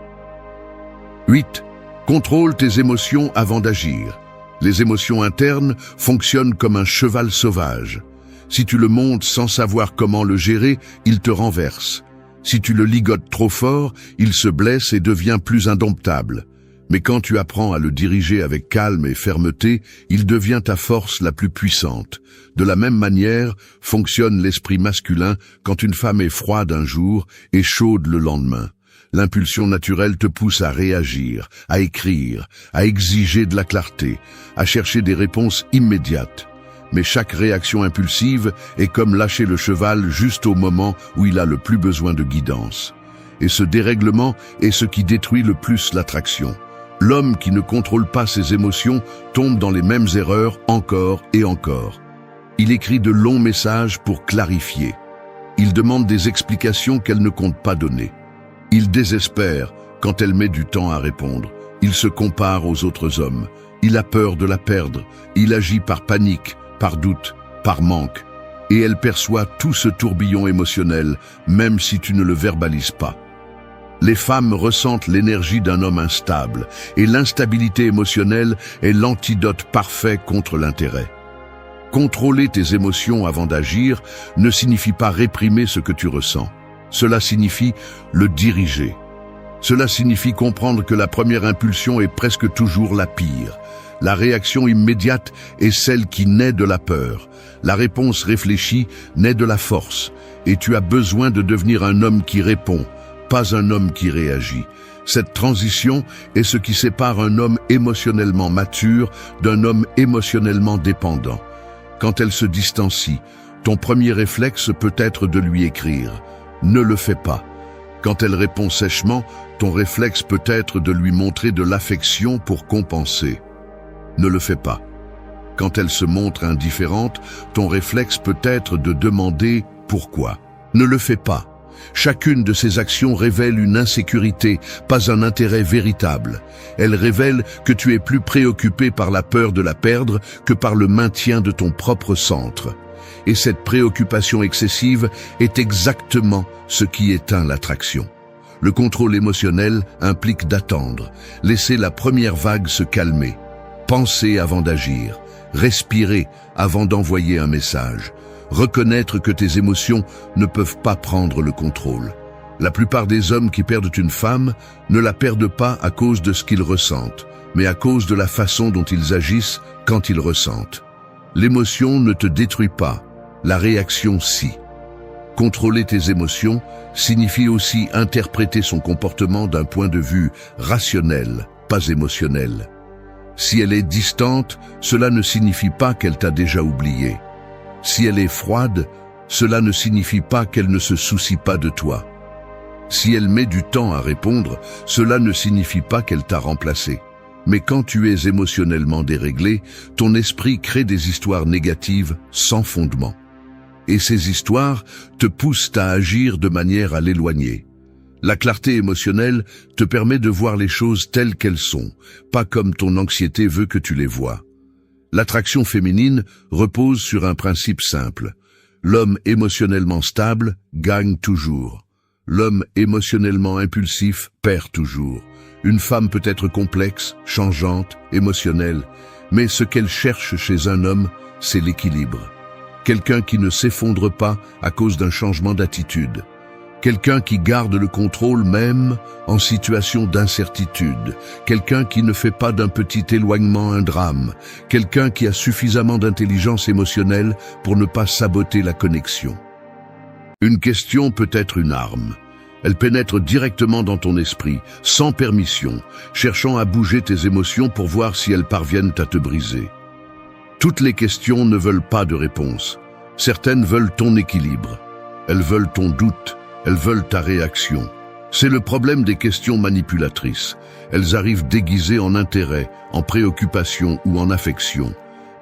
8. Contrôle tes émotions avant d'agir. Les émotions internes fonctionnent comme un cheval sauvage. Si tu le montes sans savoir comment le gérer, il te renverse. Si tu le ligotes trop fort, il se blesse et devient plus indomptable. Mais quand tu apprends à le diriger avec calme et fermeté, il devient ta force la plus puissante. De la même manière, fonctionne l'esprit masculin quand une femme est froide un jour et chaude le lendemain. L'impulsion naturelle te pousse à réagir, à écrire, à exiger de la clarté, à chercher des réponses immédiates. Mais chaque réaction impulsive est comme lâcher le cheval juste au moment où il a le plus besoin de guidance. Et ce dérèglement est ce qui détruit le plus l'attraction. L'homme qui ne contrôle pas ses émotions tombe dans les mêmes erreurs encore et encore. Il écrit de longs messages pour clarifier. Il demande des explications qu'elle ne compte pas donner. Il désespère quand elle met du temps à répondre. Il se compare aux autres hommes. Il a peur de la perdre. Il agit par panique, par doute, par manque. Et elle perçoit tout ce tourbillon émotionnel, même si tu ne le verbalises pas. Les femmes ressentent l'énergie d'un homme instable, et l'instabilité émotionnelle est l'antidote parfait contre l'intérêt. Contrôler tes émotions avant d'agir ne signifie pas réprimer ce que tu ressens. Cela signifie le diriger. Cela signifie comprendre que la première impulsion est presque toujours la pire. La réaction immédiate est celle qui naît de la peur. La réponse réfléchie naît de la force. Et tu as besoin de devenir un homme qui répond, pas un homme qui réagit. Cette transition est ce qui sépare un homme émotionnellement mature d'un homme émotionnellement dépendant. Quand elle se distancie, ton premier réflexe peut être de lui écrire. Ne le fais pas. Quand elle répond sèchement, ton réflexe peut être de lui montrer de l'affection pour compenser. Ne le fais pas. Quand elle se montre indifférente, ton réflexe peut être de demander pourquoi. Ne le fais pas. Chacune de ces actions révèle une insécurité, pas un intérêt véritable. Elle révèle que tu es plus préoccupé par la peur de la perdre que par le maintien de ton propre centre. Et cette préoccupation excessive est exactement ce qui éteint l'attraction. Le contrôle émotionnel implique d'attendre, laisser la première vague se calmer, penser avant d'agir, respirer avant d'envoyer un message, reconnaître que tes émotions ne peuvent pas prendre le contrôle. La plupart des hommes qui perdent une femme ne la perdent pas à cause de ce qu'ils ressentent, mais à cause de la façon dont ils agissent quand ils ressentent. L'émotion ne te détruit pas, la réaction si. Contrôler tes émotions signifie aussi interpréter son comportement d'un point de vue rationnel, pas émotionnel. Si elle est distante, cela ne signifie pas qu'elle t'a déjà oublié. Si elle est froide, cela ne signifie pas qu'elle ne se soucie pas de toi. Si elle met du temps à répondre, cela ne signifie pas qu'elle t'a remplacé. Mais quand tu es émotionnellement déréglé, ton esprit crée des histoires négatives sans fondement. et ces histoires te poussent à agir de manière à l'éloigner. La clarté émotionnelle te permet de voir les choses telles qu'elles sont, pas comme ton anxiété veut que tu les vois. L'attraction féminine repose sur un principe simple. L'homme émotionnellement stable gagne toujours. L'homme émotionnellement impulsif perd toujours. Une femme peut être complexe, changeante, émotionnelle, mais ce qu'elle cherche chez un homme, c'est l'équilibre. Quelqu'un qui ne s'effondre pas à cause d'un changement d'attitude. Quelqu'un qui garde le contrôle même en situation d'incertitude. Quelqu'un qui ne fait pas d'un petit éloignement un drame. Quelqu'un qui a suffisamment d'intelligence émotionnelle pour ne pas saboter la connexion. Une question peut être une arme. Elle pénètre directement dans ton esprit, sans permission, cherchant à bouger tes émotions pour voir si elles parviennent à te briser. Toutes les questions ne veulent pas de réponse. Certaines veulent ton équilibre. Elles veulent ton doute. Elles veulent ta réaction. C'est le problème des questions manipulatrices. Elles arrivent déguisées en intérêt, en préoccupation ou en affection.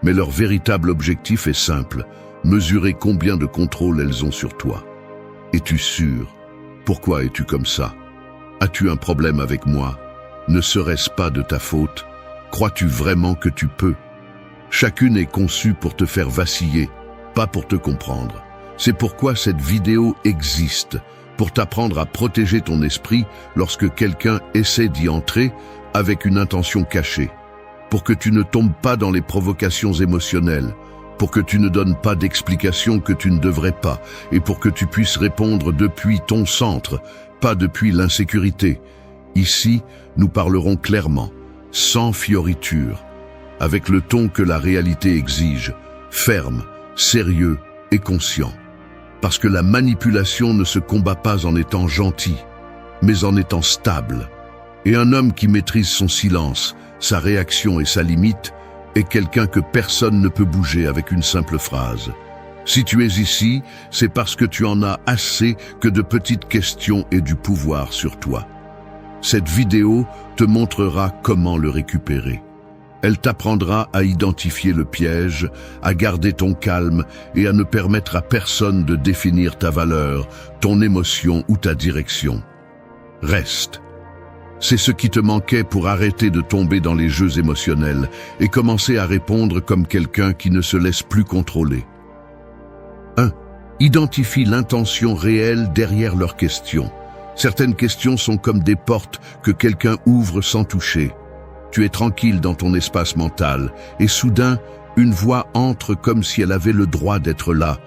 Mais leur véritable objectif est simple, mesurer combien de contrôle elles ont sur toi. Es-tu sûr? Pourquoi es-tu comme ça? As-tu un problème avec moi? Ne serait-ce pas de ta faute? Crois-tu vraiment que tu peux? Chacune est conçue pour te faire vaciller, pas pour te comprendre. C'est pourquoi cette vidéo existe, pour t'apprendre à protéger ton esprit lorsque quelqu'un essaie d'y entrer avec une intention cachée, pour que tu ne tombes pas dans les provocations émotionnelles, pour que tu ne donnes pas d'explications que tu ne devrais pas, et pour que tu puisses répondre depuis ton centre, pas depuis l'insécurité. Ici, nous parlerons clairement, sans fioriture, avec le ton que la réalité exige, ferme, sérieux et conscient. Parce que la manipulation ne se combat pas en étant gentil, mais en étant stable. Et un homme qui maîtrise son silence, sa réaction et sa limite, est quelqu'un que personne ne peut bouger avec une simple phrase. Si tu es ici, c'est parce que tu en as assez que de petites questions aient du pouvoir sur toi. Cette vidéo te montrera comment le récupérer. Elle t'apprendra à identifier le piège, à garder ton calme et à ne permettre à personne de définir ta valeur, ton émotion ou ta direction. Reste. C'est ce qui te manquait pour arrêter de tomber dans les jeux émotionnels et commencer à répondre comme quelqu'un qui ne se laisse plus contrôler. 1. Identifie l'intention réelle derrière leurs questions. Certaines questions sont comme des portes que quelqu'un ouvre sans toucher. Tu es tranquille dans ton espace mental, et soudain, une voix entre comme si elle avait le droit d'être là.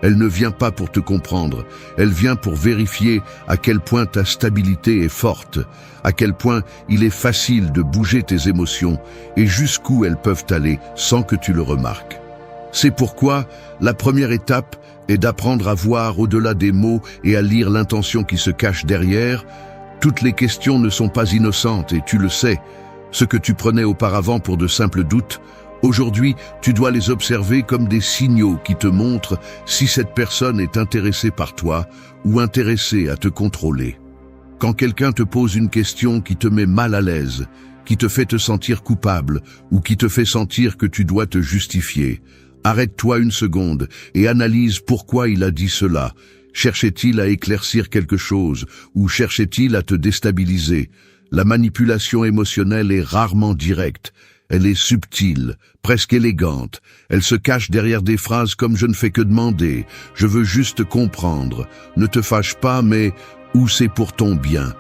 Elle ne vient pas pour te comprendre, elle vient pour vérifier à quel point ta stabilité est forte, à quel point il est facile de bouger tes émotions, et jusqu'où elles peuvent aller sans que tu le remarques. C'est pourquoi la première étape est d'apprendre à voir au-delà des mots et à lire l'intention qui se cache derrière. Toutes les questions ne sont pas innocentes, et tu le sais. Ce que tu prenais auparavant pour de simples doutes, aujourd'hui, tu dois les observer comme des signaux qui te montrent si cette personne est intéressée par toi ou intéressée à te contrôler. Quand quelqu'un te pose une question qui te met mal à l'aise, qui te fait te sentir coupable ou qui te fait sentir que tu dois te justifier, arrête-toi une seconde et analyse pourquoi il a dit cela. Cherchait-il à éclaircir quelque chose ou cherchait-il à te déstabiliser? La manipulation émotionnelle est rarement directe, elle est subtile, presque élégante. Elle se cache derrière des phrases comme « je ne fais que demander »,« je veux juste comprendre »,« ne te fâche pas mais ou c'est pour ton bien ».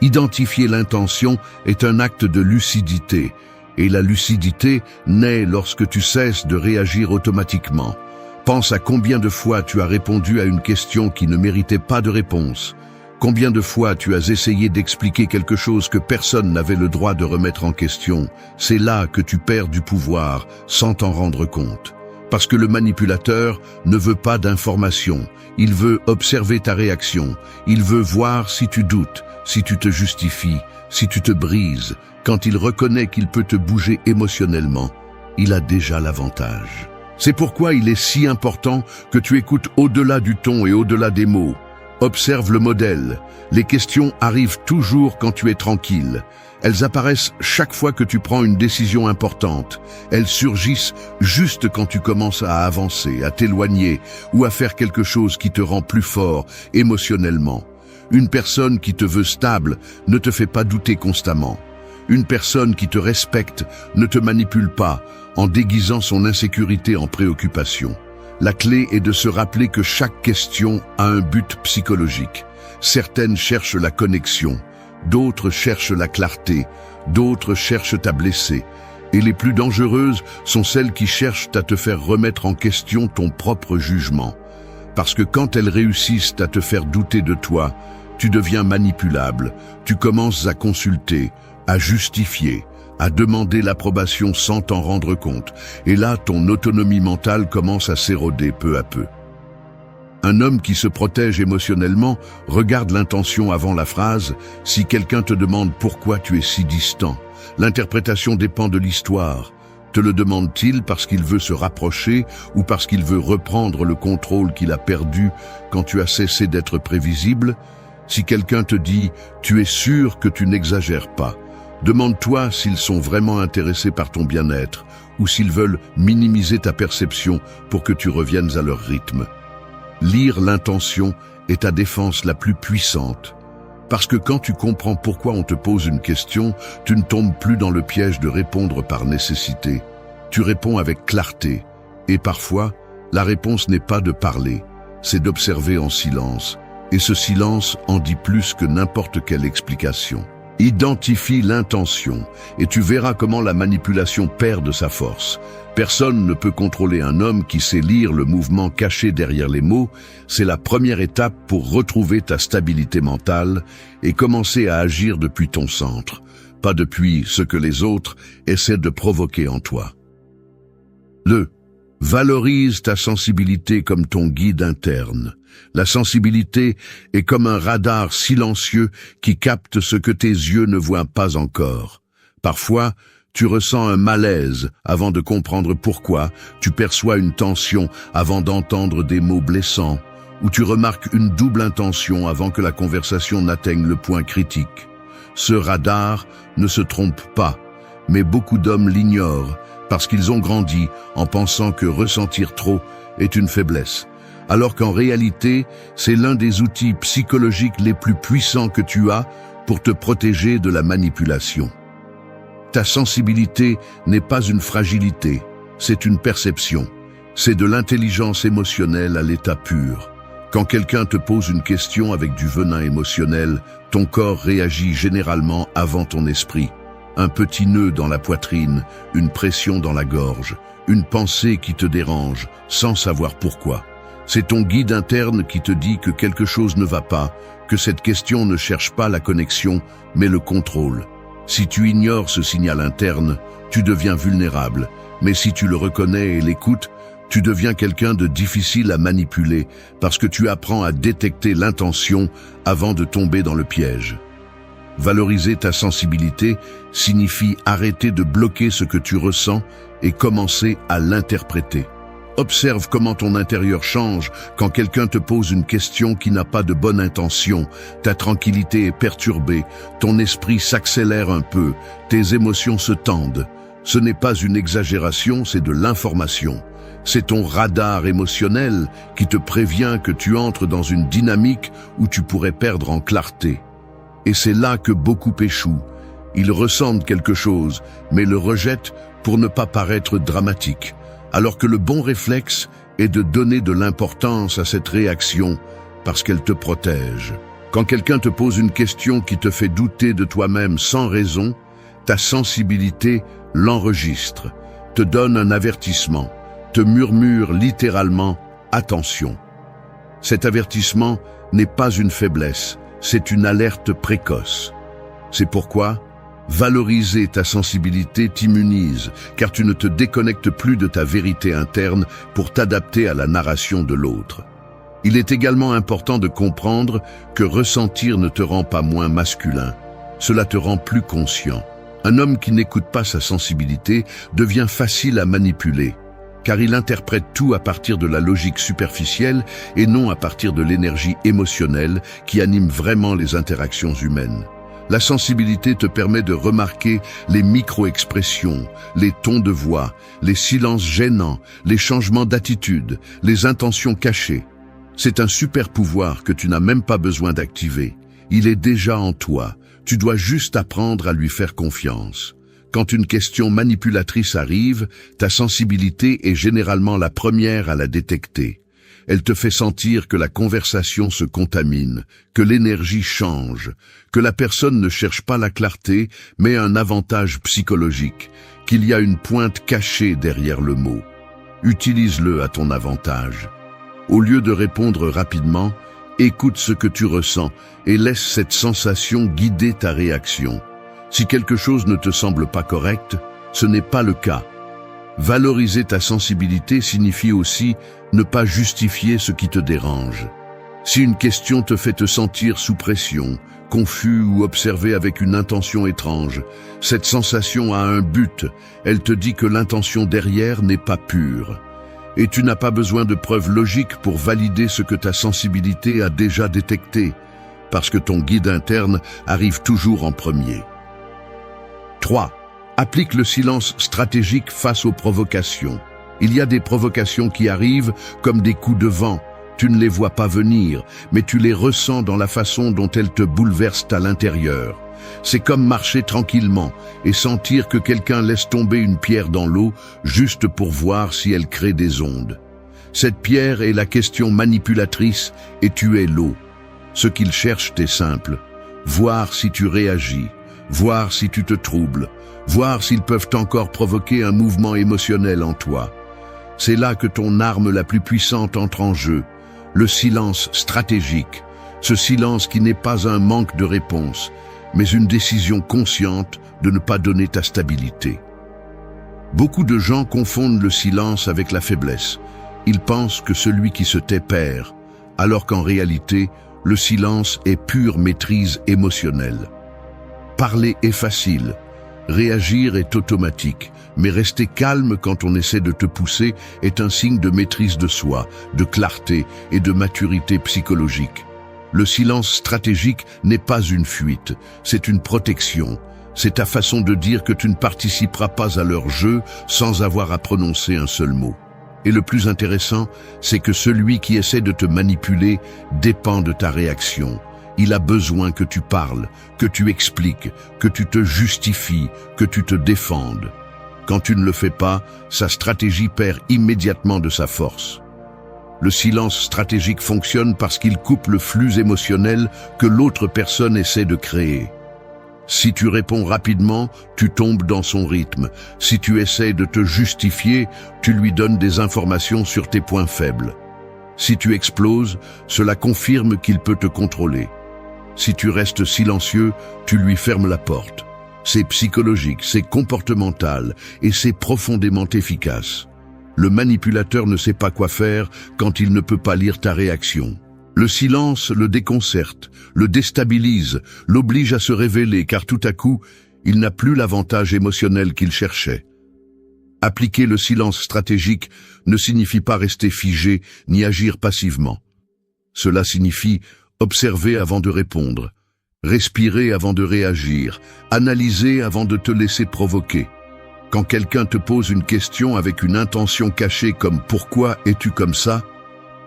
Identifier l'intention est un acte de lucidité, et la lucidité naît lorsque tu cesses de réagir automatiquement. Pense à combien de fois tu as répondu à une question qui ne méritait pas de réponse. Combien de fois tu as essayé d'expliquer quelque chose que personne n'avait le droit de remettre en question? C'est là que tu perds du pouvoir sans t'en rendre compte. Parce que le manipulateur ne veut pas d'informations, il veut observer ta réaction, il veut voir si tu doutes, si tu te justifies, si tu te brises. Quand il reconnaît qu'il peut te bouger émotionnellement, il a déjà l'avantage. C'est pourquoi il est si important que tu écoutes au-delà du ton et au-delà des mots. Observe le modèle. Les questions arrivent toujours quand tu es tranquille. Elles apparaissent chaque fois que tu prends une décision importante. Elles surgissent juste quand tu commences à avancer, à t'éloigner ou à faire quelque chose qui te rend plus fort émotionnellement. Une personne qui te veut stable ne te fait pas douter constamment. Une personne qui te respecte ne te manipule pas en déguisant son insécurité en préoccupation. La clé est de se rappeler que chaque question a un but psychologique. Certaines cherchent la connexion, d'autres cherchent la clarté, d'autres cherchent à blesser. Et les plus dangereuses sont celles qui cherchent à te faire remettre en question ton propre jugement. Parce que quand elles réussissent à te faire douter de toi, tu deviens manipulable, tu commences à consulter, à justifier, à demander l'approbation sans t'en rendre compte. Et là, ton autonomie mentale commence à s'éroder peu à peu. Un homme qui se protège émotionnellement regarde l'intention avant la phrase. Si quelqu'un te demande pourquoi tu es si distant, l'interprétation dépend de l'histoire. Te le demande-t-il parce qu'il veut se rapprocher ou parce qu'il veut reprendre le contrôle qu'il a perdu quand tu as cessé d'être prévisible? Si quelqu'un te dit « tu es sûr que tu n'exagères pas », demande-toi s'ils sont vraiment intéressés par ton bien-être ou s'ils veulent minimiser ta perception pour que tu reviennes à leur rythme. Lire l'intention est ta défense la plus puissante. Parce que quand tu comprends pourquoi on te pose une question, tu ne tombes plus dans le piège de répondre par nécessité. Tu réponds avec clarté. Et parfois, la réponse n'est pas de parler, c'est d'observer en silence. Et ce silence en dit plus que n'importe quelle explication. Identifie l'intention et tu verras comment la manipulation perd de sa force. Personne ne peut contrôler un homme qui sait lire le mouvement caché derrière les mots. C'est la première étape pour retrouver ta stabilité mentale et commencer à agir depuis ton centre, pas depuis ce que les autres essaient de provoquer en toi. Valorise ta sensibilité comme ton guide interne. La sensibilité est comme un radar silencieux qui capte ce que tes yeux ne voient pas encore. Parfois, tu ressens un malaise avant de comprendre pourquoi, tu perçois une tension avant d'entendre des mots blessants, ou tu remarques une double intention avant que la conversation n'atteigne le point critique. Ce radar ne se trompe pas, mais beaucoup d'hommes l'ignorent parce qu'ils ont grandi en pensant que ressentir trop est une faiblesse, alors qu'en réalité, c'est l'un des outils psychologiques les plus puissants que tu as pour te protéger de la manipulation. Ta sensibilité n'est pas une fragilité, c'est une perception. C'est de l'intelligence émotionnelle à l'état pur. Quand quelqu'un te pose une question avec du venin émotionnel, ton corps réagit généralement avant ton esprit. Un petit nœud dans la poitrine, une pression dans la gorge, une pensée qui te dérange, sans savoir pourquoi. C'est ton guide interne qui te dit que quelque chose ne va pas, que cette question ne cherche pas la connexion, mais le contrôle. Si tu ignores ce signal interne, tu deviens vulnérable, mais si tu le reconnais et l'écoutes, tu deviens quelqu'un de difficile à manipuler parce que tu apprends à détecter l'intention avant de tomber dans le piège. Valoriser ta sensibilité signifie arrêter de bloquer ce que tu ressens et commencer à l'interpréter. Observe comment ton intérieur change quand quelqu'un te pose une question qui n'a pas de bonne intention. Ta tranquillité est perturbée, ton esprit s'accélère un peu, tes émotions se tendent. Ce n'est pas une exagération, c'est de l'information. C'est ton radar émotionnel qui te prévient que tu entres dans une dynamique où tu pourrais perdre en clarté. Et c'est là que beaucoup échouent. Ils ressentent quelque chose, mais le rejettent pour ne pas paraître dramatique. Alors que le bon réflexe est de donner de l'importance à cette réaction parce qu'elle te protège. Quand quelqu'un te pose une question qui te fait douter de toi-même sans raison, ta sensibilité l'enregistre, te donne un avertissement, te murmure littéralement « attention ». Cet avertissement n'est pas une faiblesse, c'est une alerte précoce. C'est pourquoi valoriser ta sensibilité t'immunise, car tu ne te déconnectes plus de ta vérité interne pour t'adapter à la narration de l'autre. Il est également important de comprendre que ressentir ne te rend pas moins masculin, cela te rend plus conscient. Un homme qui n'écoute pas sa sensibilité devient facile à manipuler, car il interprète tout à partir de la logique superficielle et non à partir de l'énergie émotionnelle qui anime vraiment les interactions humaines. La sensibilité te permet de remarquer les micro-expressions, les tons de voix, les silences gênants, les changements d'attitude, les intentions cachées. C'est un super pouvoir que tu n'as même pas besoin d'activer. Il est déjà en toi. Tu dois juste apprendre à lui faire confiance. Quand une question manipulatrice arrive, ta sensibilité est généralement la première à la détecter. Elle te fait sentir que la conversation se contamine, que l'énergie change, que la personne ne cherche pas la clarté, mais un avantage psychologique, qu'il y a une pointe cachée derrière le mot. Utilise-le à ton avantage. Au lieu de répondre rapidement, écoute ce que tu ressens et laisse cette sensation guider ta réaction. Si quelque chose ne te semble pas correct, ce n'est pas le cas. Valoriser ta sensibilité signifie aussi ne pas justifier ce qui te dérange. Si une question te fait te sentir sous pression, confus ou observé avec une intention étrange, cette sensation a un but. Elle te dit que l'intention derrière n'est pas pure. Et tu n'as pas besoin de preuves logiques pour valider ce que ta sensibilité a déjà détecté, parce que ton guide interne arrive toujours en premier. 3. Applique le silence stratégique face aux provocations. Il y a des provocations qui arrivent comme des coups de vent. Tu ne les vois pas venir, mais tu les ressens dans la façon dont elles te bouleversent à l'intérieur. C'est comme marcher tranquillement et sentir que quelqu'un laisse tomber une pierre dans l'eau juste pour voir si elle crée des ondes. Cette pierre est la question manipulatrice et tu es l'eau. Ce qu'ils cherchent est simple. Voir si tu réagis, voir si tu te troubles, voir s'ils peuvent encore provoquer un mouvement émotionnel en toi. C'est là que ton arme la plus puissante entre en jeu, le silence stratégique, ce silence qui n'est pas un manque de réponse, mais une décision consciente de ne pas donner ta stabilité. Beaucoup de gens confondent le silence avec la faiblesse. Ils pensent que celui qui se tait perd, alors qu'en réalité, le silence est pure maîtrise émotionnelle. Parler est facile, réagir est automatique, mais rester calme quand on essaie de te pousser est un signe de maîtrise de soi, de clarté et de maturité psychologique. Le silence stratégique n'est pas une fuite, c'est une protection. C'est ta façon de dire que tu ne participeras pas à leur jeu sans avoir à prononcer un seul mot. Et le plus intéressant, c'est que celui qui essaie de te manipuler dépend de ta réaction. Il a besoin que tu parles, que tu expliques, que tu te justifies, que tu te défendes. Quand tu ne le fais pas, sa stratégie perd immédiatement de sa force. Le silence stratégique fonctionne parce qu'il coupe le flux émotionnel que l'autre personne essaie de créer. Si tu réponds rapidement, tu tombes dans son rythme. Si tu essaies de te justifier, tu lui donnes des informations sur tes points faibles. Si tu exploses, cela confirme qu'il peut te contrôler. Si tu restes silencieux, tu lui fermes la porte. C'est psychologique, c'est comportemental et c'est profondément efficace. Le manipulateur ne sait pas quoi faire quand il ne peut pas lire ta réaction. Le silence le déconcerte, le déstabilise, l'oblige à se révéler car tout à coup, il n'a plus l'avantage émotionnel qu'il cherchait. Appliquer le silence stratégique ne signifie pas rester figé ni agir passivement. Cela signifie observer avant de répondre, respirer avant de réagir, analyser avant de te laisser provoquer. Quand quelqu'un te pose une question avec une intention cachée comme « Pourquoi es-tu comme ça ?»,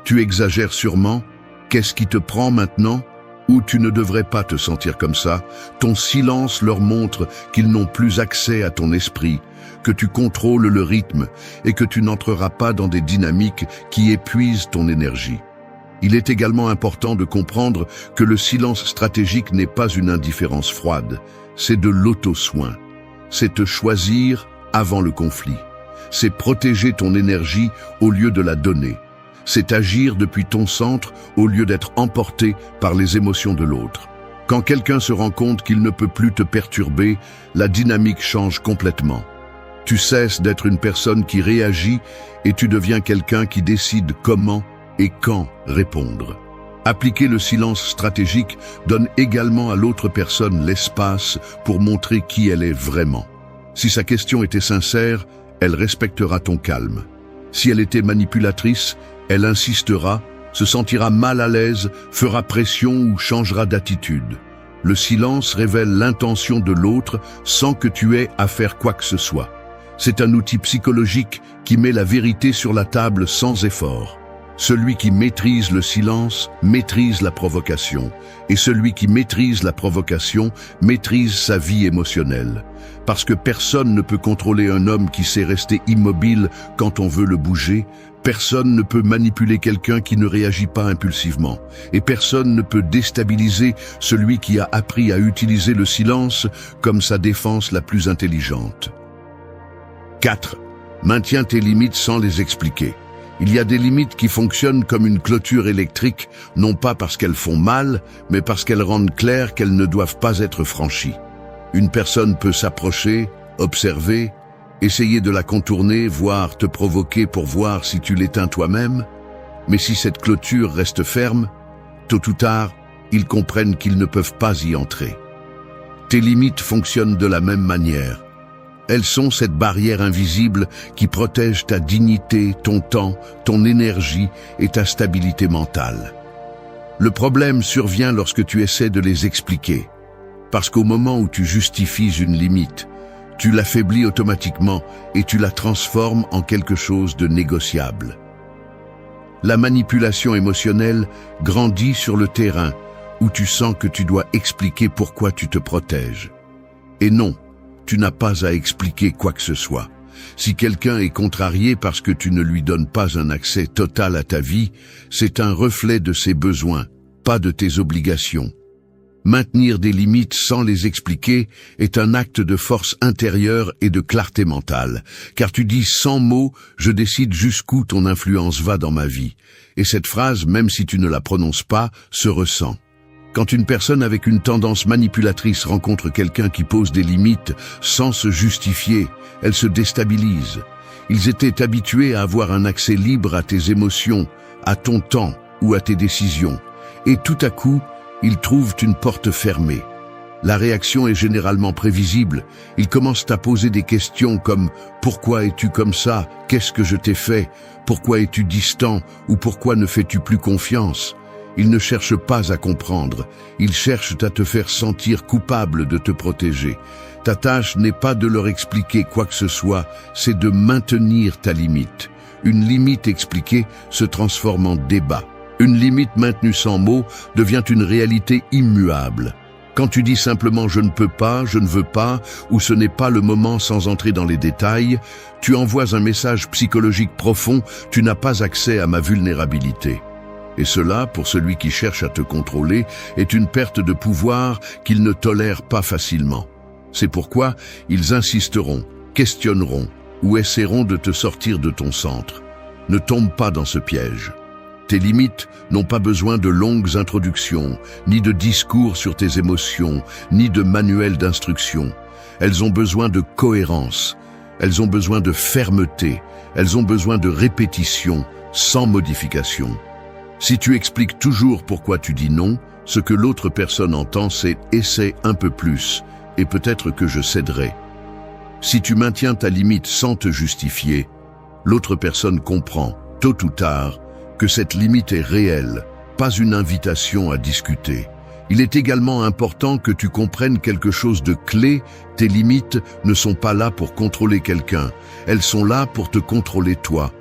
tu exagères sûrement. Qu'est-ce qui te prend maintenant? Ou tu ne devrais pas te sentir comme ça? Ton silence leur montre qu'ils n'ont plus accès à ton esprit, que tu contrôles le rythme et que tu n'entreras pas dans des dynamiques qui épuisent ton énergie. Il est également important de comprendre que le silence stratégique n'est pas une indifférence froide, c'est de l'auto-soin. C'est te choisir avant le conflit. C'est protéger ton énergie au lieu de la donner. C'est agir depuis ton centre au lieu d'être emporté par les émotions de l'autre. Quand quelqu'un se rend compte qu'il ne peut plus te perturber, la dynamique change complètement. Tu cesses d'être une personne qui réagit et tu deviens quelqu'un qui décide comment et quand répondre. Appliquer le silence stratégique donne également à l'autre personne l'espace pour montrer qui elle est vraiment. Si sa question était sincère, elle respectera ton calme. Si elle était manipulatrice, elle insistera, se sentira mal à l'aise, fera pression ou changera d'attitude. Le silence révèle l'intention de l'autre sans que tu aies à faire quoi que ce soit. C'est un outil psychologique qui met la vérité sur la table sans effort. Celui qui maîtrise le silence maîtrise la provocation, et celui qui maîtrise la provocation maîtrise sa vie émotionnelle. Parce que personne ne peut contrôler un homme qui sait rester immobile quand on veut le bouger, personne ne peut manipuler quelqu'un qui ne réagit pas impulsivement, et personne ne peut déstabiliser celui qui a appris à utiliser le silence comme sa défense la plus intelligente. 4. Maintiens tes limites sans les expliquer. Il y a des limites qui fonctionnent comme une clôture électrique, non pas parce qu'elles font mal, mais parce qu'elles rendent clair qu'elles ne doivent pas être franchies. Une personne peut s'approcher, observer, essayer de la contourner, voire te provoquer pour voir si tu l'éteins toi-même, mais si cette clôture reste ferme, tôt ou tard, ils comprennent qu'ils ne peuvent pas y entrer. Tes limites fonctionnent de la même manière. Elles sont cette barrière invisible qui protège ta dignité, ton temps, ton énergie et ta stabilité mentale. Le problème survient lorsque tu essaies de les expliquer, parce qu'au moment où tu justifies une limite, tu l'affaiblis automatiquement et tu la transformes en quelque chose de négociable. La manipulation émotionnelle grandit sur le terrain où tu sens que tu dois expliquer pourquoi tu te protèges. Et non, tu n'as pas à expliquer quoi que ce soit. Si quelqu'un est contrarié parce que tu ne lui donnes pas un accès total à ta vie, c'est un reflet de ses besoins, pas de tes obligations. Maintenir des limites sans les expliquer est un acte de force intérieure et de clarté mentale, car tu dis sans mots, je décide jusqu'où ton influence va dans ma vie. Et cette phrase, même si tu ne la prononces pas, se ressent. Quand une personne avec une tendance manipulatrice rencontre quelqu'un qui pose des limites sans se justifier, elle se déstabilise. Ils étaient habitués à avoir un accès libre à tes émotions, à ton temps ou à tes décisions. Et tout à coup, ils trouvent une porte fermée. La réaction est généralement prévisible. Ils commencent à poser des questions comme « Pourquoi es-tu comme ça ? Qu'est-ce que je t'ai fait ? Pourquoi es-tu distant ? Ou pourquoi ne fais-tu plus confiance ?» Ils ne cherchent pas à comprendre, ils cherchent à te faire sentir coupable de te protéger. Ta tâche n'est pas de leur expliquer quoi que ce soit, c'est de maintenir ta limite. Une limite expliquée se transforme en débat. Une limite maintenue sans mots devient une réalité immuable. Quand tu dis simplement « je ne peux pas, je ne veux pas » ou « ce n'est pas le moment » sans entrer dans les détails, tu envoies un message psychologique profond « tu n'as pas accès à ma vulnérabilité ». Et cela, pour celui qui cherche à te contrôler, est une perte de pouvoir qu'il ne tolère pas facilement. C'est pourquoi ils insisteront, questionneront ou essaieront de te sortir de ton centre. Ne tombe pas dans ce piège. Tes limites n'ont pas besoin de longues introductions, ni de discours sur tes émotions, ni de manuels d'instruction. Elles ont besoin de cohérence, elles ont besoin de fermeté, elles ont besoin de répétition, sans modification. Si tu expliques toujours pourquoi tu dis non, ce que l'autre personne entend, c'est « essaie un peu plus, et peut-être que je céderai ». Si tu maintiens ta limite sans te justifier, l'autre personne comprend, tôt ou tard, que cette limite est réelle, pas une invitation à discuter. Il est également important que tu comprennes quelque chose de clé, tes limites ne sont pas là pour contrôler quelqu'un, elles sont là pour te contrôler toi.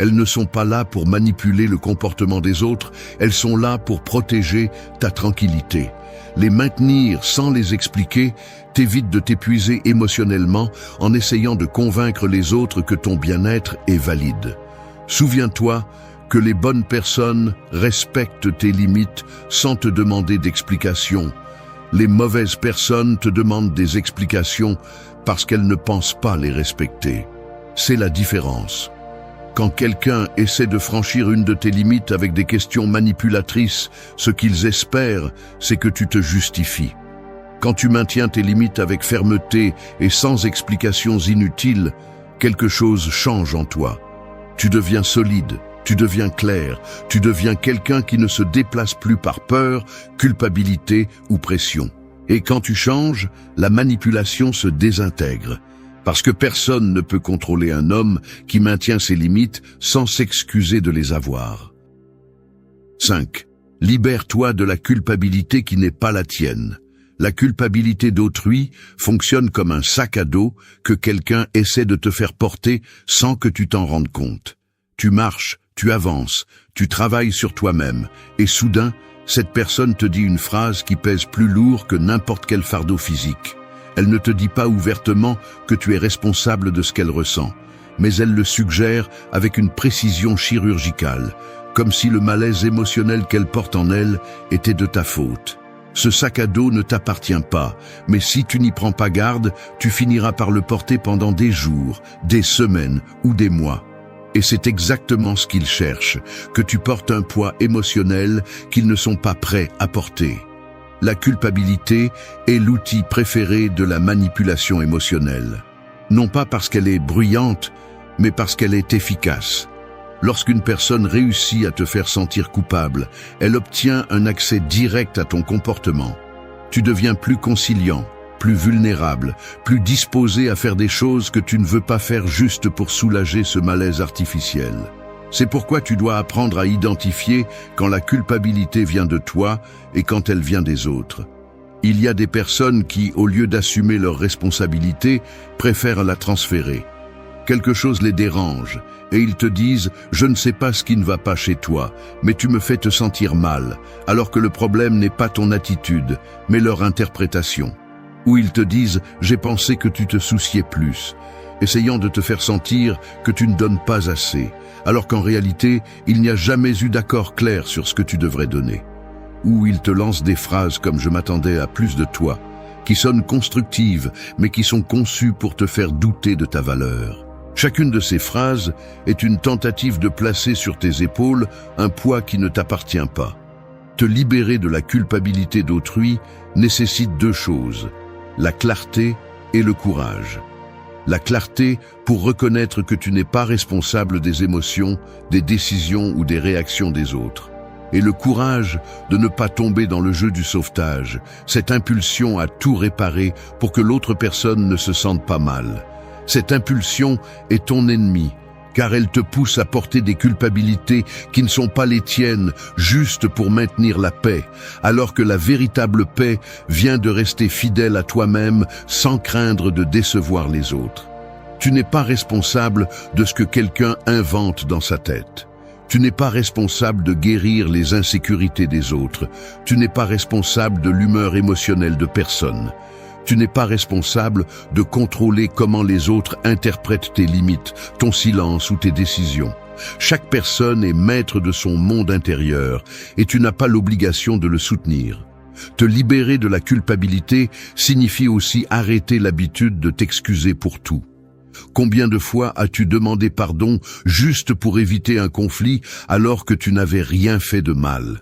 Elles ne sont pas là pour manipuler le comportement des autres, elles sont là pour protéger ta tranquillité. Les maintenir sans les expliquer t'évite de t'épuiser émotionnellement en essayant de convaincre les autres que ton bien-être est valide. Souviens-toi que les bonnes personnes respectent tes limites sans te demander d'explications. Les mauvaises personnes te demandent des explications parce qu'elles ne pensent pas les respecter. C'est la différence. Quand quelqu'un essaie de franchir une de tes limites avec des questions manipulatrices, ce qu'ils espèrent, c'est que tu te justifies. Quand tu maintiens tes limites avec fermeté et sans explications inutiles, quelque chose change en toi. Tu deviens solide, tu deviens clair, tu deviens quelqu'un qui ne se déplace plus par peur, culpabilité ou pression. Et quand tu changes, la manipulation se désintègre. Parce que personne ne peut contrôler un homme qui maintient ses limites sans s'excuser de les avoir. 5. Libère-toi de la culpabilité qui n'est pas la tienne. La culpabilité d'autrui fonctionne comme un sac à dos que quelqu'un essaie de te faire porter sans que tu t'en rendes compte. Tu marches, tu avances, tu travailles sur toi-même, et soudain, cette personne te dit une phrase qui pèse plus lourd que n'importe quel fardeau physique. Elle ne te dit pas ouvertement que tu es responsable de ce qu'elle ressent, mais elle le suggère avec une précision chirurgicale, comme si le malaise émotionnel qu'elle porte en elle était de ta faute. Ce sac à dos ne t'appartient pas, mais si tu n'y prends pas garde, tu finiras par le porter pendant des jours, des semaines ou des mois. Et c'est exactement ce qu'ils cherchent, que tu portes un poids émotionnel qu'ils ne sont pas prêts à porter. La culpabilité est l'outil préféré de la manipulation émotionnelle. Non pas parce qu'elle est bruyante, mais parce qu'elle est efficace. Lorsqu'une personne réussit à te faire sentir coupable, elle obtient un accès direct à ton comportement. Tu deviens plus conciliant, plus vulnérable, plus disposé à faire des choses que tu ne veux pas faire juste pour soulager ce malaise artificiel. C'est pourquoi tu dois apprendre à identifier quand la culpabilité vient de toi et quand elle vient des autres. Il y a des personnes qui, au lieu d'assumer leur responsabilité, préfèrent la transférer. Quelque chose les dérange, et ils te disent « Je ne sais pas ce qui ne va pas chez toi, mais tu me fais te sentir mal », alors que le problème n'est pas ton attitude, mais leur interprétation. Ou ils te disent « J'ai pensé que tu te souciais plus », essayant de te faire sentir que tu ne donnes pas assez, alors qu'en réalité, il n'y a jamais eu d'accord clair sur ce que tu devrais donner. Ou ils te lancent des phrases comme « Je m'attendais à plus de toi », qui sonnent constructives, mais qui sont conçues pour te faire douter de ta valeur. Chacune de ces phrases est une tentative de placer sur tes épaules un poids qui ne t'appartient pas. Te libérer de la culpabilité d'autrui nécessite deux choses, la clarté et le courage. La clarté pour reconnaître que tu n'es pas responsable des émotions, des décisions ou des réactions des autres. Et le courage de ne pas tomber dans le jeu du sauvetage, cette impulsion à tout réparer pour que l'autre personne ne se sente pas mal. Cette impulsion est ton ennemi, car elle te pousse à porter des culpabilités qui ne sont pas les tiennes, juste pour maintenir la paix, alors que la véritable paix vient de rester fidèle à toi-même sans craindre de décevoir les autres. Tu n'es pas responsable de ce que quelqu'un invente dans sa tête. Tu n'es pas responsable de guérir les insécurités des autres. Tu n'es pas responsable de l'humeur émotionnelle de personne. Tu n'es pas responsable de contrôler comment les autres interprètent tes limites, ton silence ou tes décisions. Chaque personne est maître de son monde intérieur et tu n'as pas l'obligation de le soutenir. Te libérer de la culpabilité signifie aussi arrêter l'habitude de t'excuser pour tout. Combien de fois as-tu demandé pardon juste pour éviter un conflit alors que tu n'avais rien fait de mal ?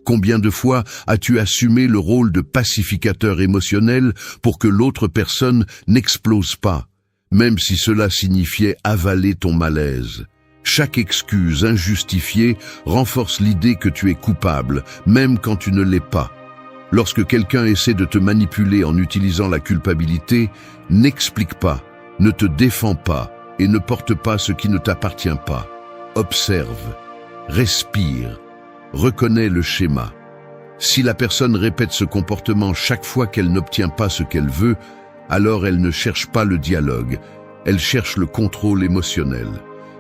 Combien de fois as-tu assumé le rôle de pacificateur émotionnel pour que l'autre personne n'explose pas, même si cela signifiait avaler ton malaise? Chaque excuse injustifiée renforce l'idée que tu es coupable, même quand tu ne l'es pas. Lorsque quelqu'un essaie de te manipuler en utilisant la culpabilité, n'explique pas, ne te défends pas et ne porte pas ce qui ne t'appartient pas. Observe, respire. Reconnais le schéma. Si la personne répète ce comportement chaque fois qu'elle n'obtient pas ce qu'elle veut, alors elle ne cherche pas le dialogue, elle cherche le contrôle émotionnel.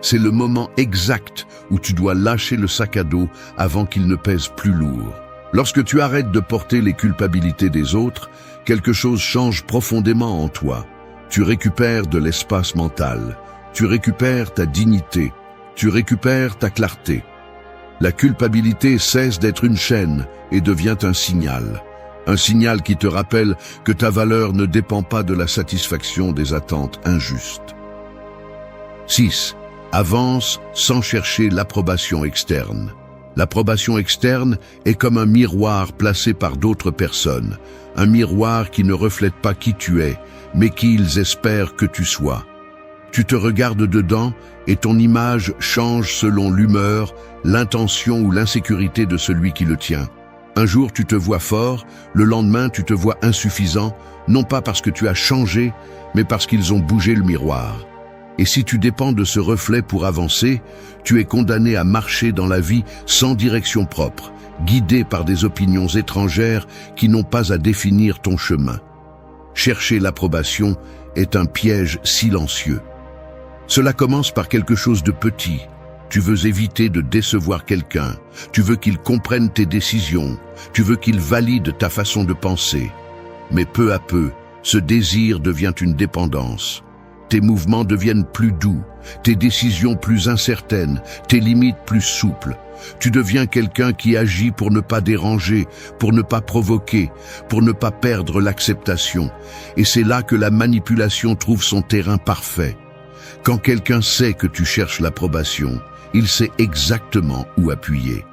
C'est le moment exact où tu dois lâcher le sac à dos avant qu'il ne pèse plus lourd. Lorsque tu arrêtes de porter les culpabilités des autres, quelque chose change profondément en toi. Tu récupères de l'espace mental, tu récupères ta dignité, tu récupères ta clarté. La culpabilité cesse d'être une chaîne et devient un signal qui te rappelle que ta valeur ne dépend pas de la satisfaction des attentes injustes. 6. Avance sans chercher l'approbation externe. L'approbation externe est comme un miroir placé par d'autres personnes, un miroir qui ne reflète pas qui tu es, mais qui ils espèrent que tu sois. Tu te regardes dedans et ton image change selon l'humeur, l'intention ou l'insécurité de celui qui le tient. Un jour tu te vois fort, le lendemain tu te vois insuffisant, non pas parce que tu as changé, mais parce qu'ils ont bougé le miroir. Et si tu dépends de ce reflet pour avancer, tu es condamné à marcher dans la vie sans direction propre, guidé par des opinions étrangères qui n'ont pas à définir ton chemin. Chercher l'approbation est un piège silencieux. Cela commence par quelque chose de petit. Tu veux éviter de décevoir quelqu'un, tu veux qu'il comprenne tes décisions, tu veux qu'il valide ta façon de penser. Mais peu à peu, ce désir devient une dépendance. Tes mouvements deviennent plus doux, tes décisions plus incertaines, tes limites plus souples. Tu deviens quelqu'un qui agit pour ne pas déranger, pour ne pas provoquer, pour ne pas perdre l'acceptation. Et c'est là que la manipulation trouve son terrain parfait. Quand quelqu'un sait que tu cherches l'approbation, il sait exactement où appuyer.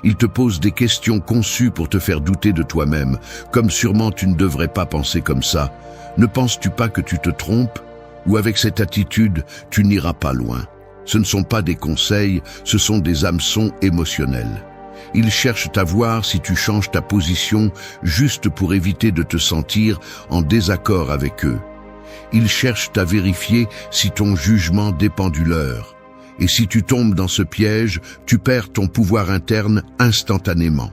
Il te pose des questions conçues pour te faire douter de toi-même, comme sûrement tu ne devrais pas penser comme ça. Ne penses-tu pas que tu te trompes? Ou avec cette attitude, tu n'iras pas loin. Ce ne sont pas des conseils, ce sont des hameçons émotionnels. Ils cherchent à voir si tu changes ta position juste pour éviter de te sentir en désaccord avec eux. Ils cherchent à vérifier si ton jugement dépend du leur. Et si tu tombes dans ce piège, tu perds ton pouvoir interne instantanément.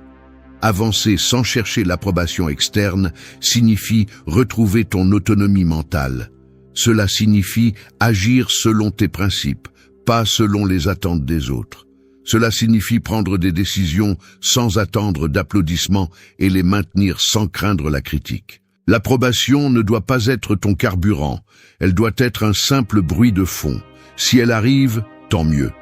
Avancer sans chercher l'approbation externe signifie retrouver ton autonomie mentale. Cela signifie agir selon tes principes, pas selon les attentes des autres. Cela signifie prendre des décisions sans attendre d'applaudissements et les maintenir sans craindre la critique. L'approbation ne doit pas être ton carburant, elle doit être un simple bruit de fond. Si elle arrive, tant mieux.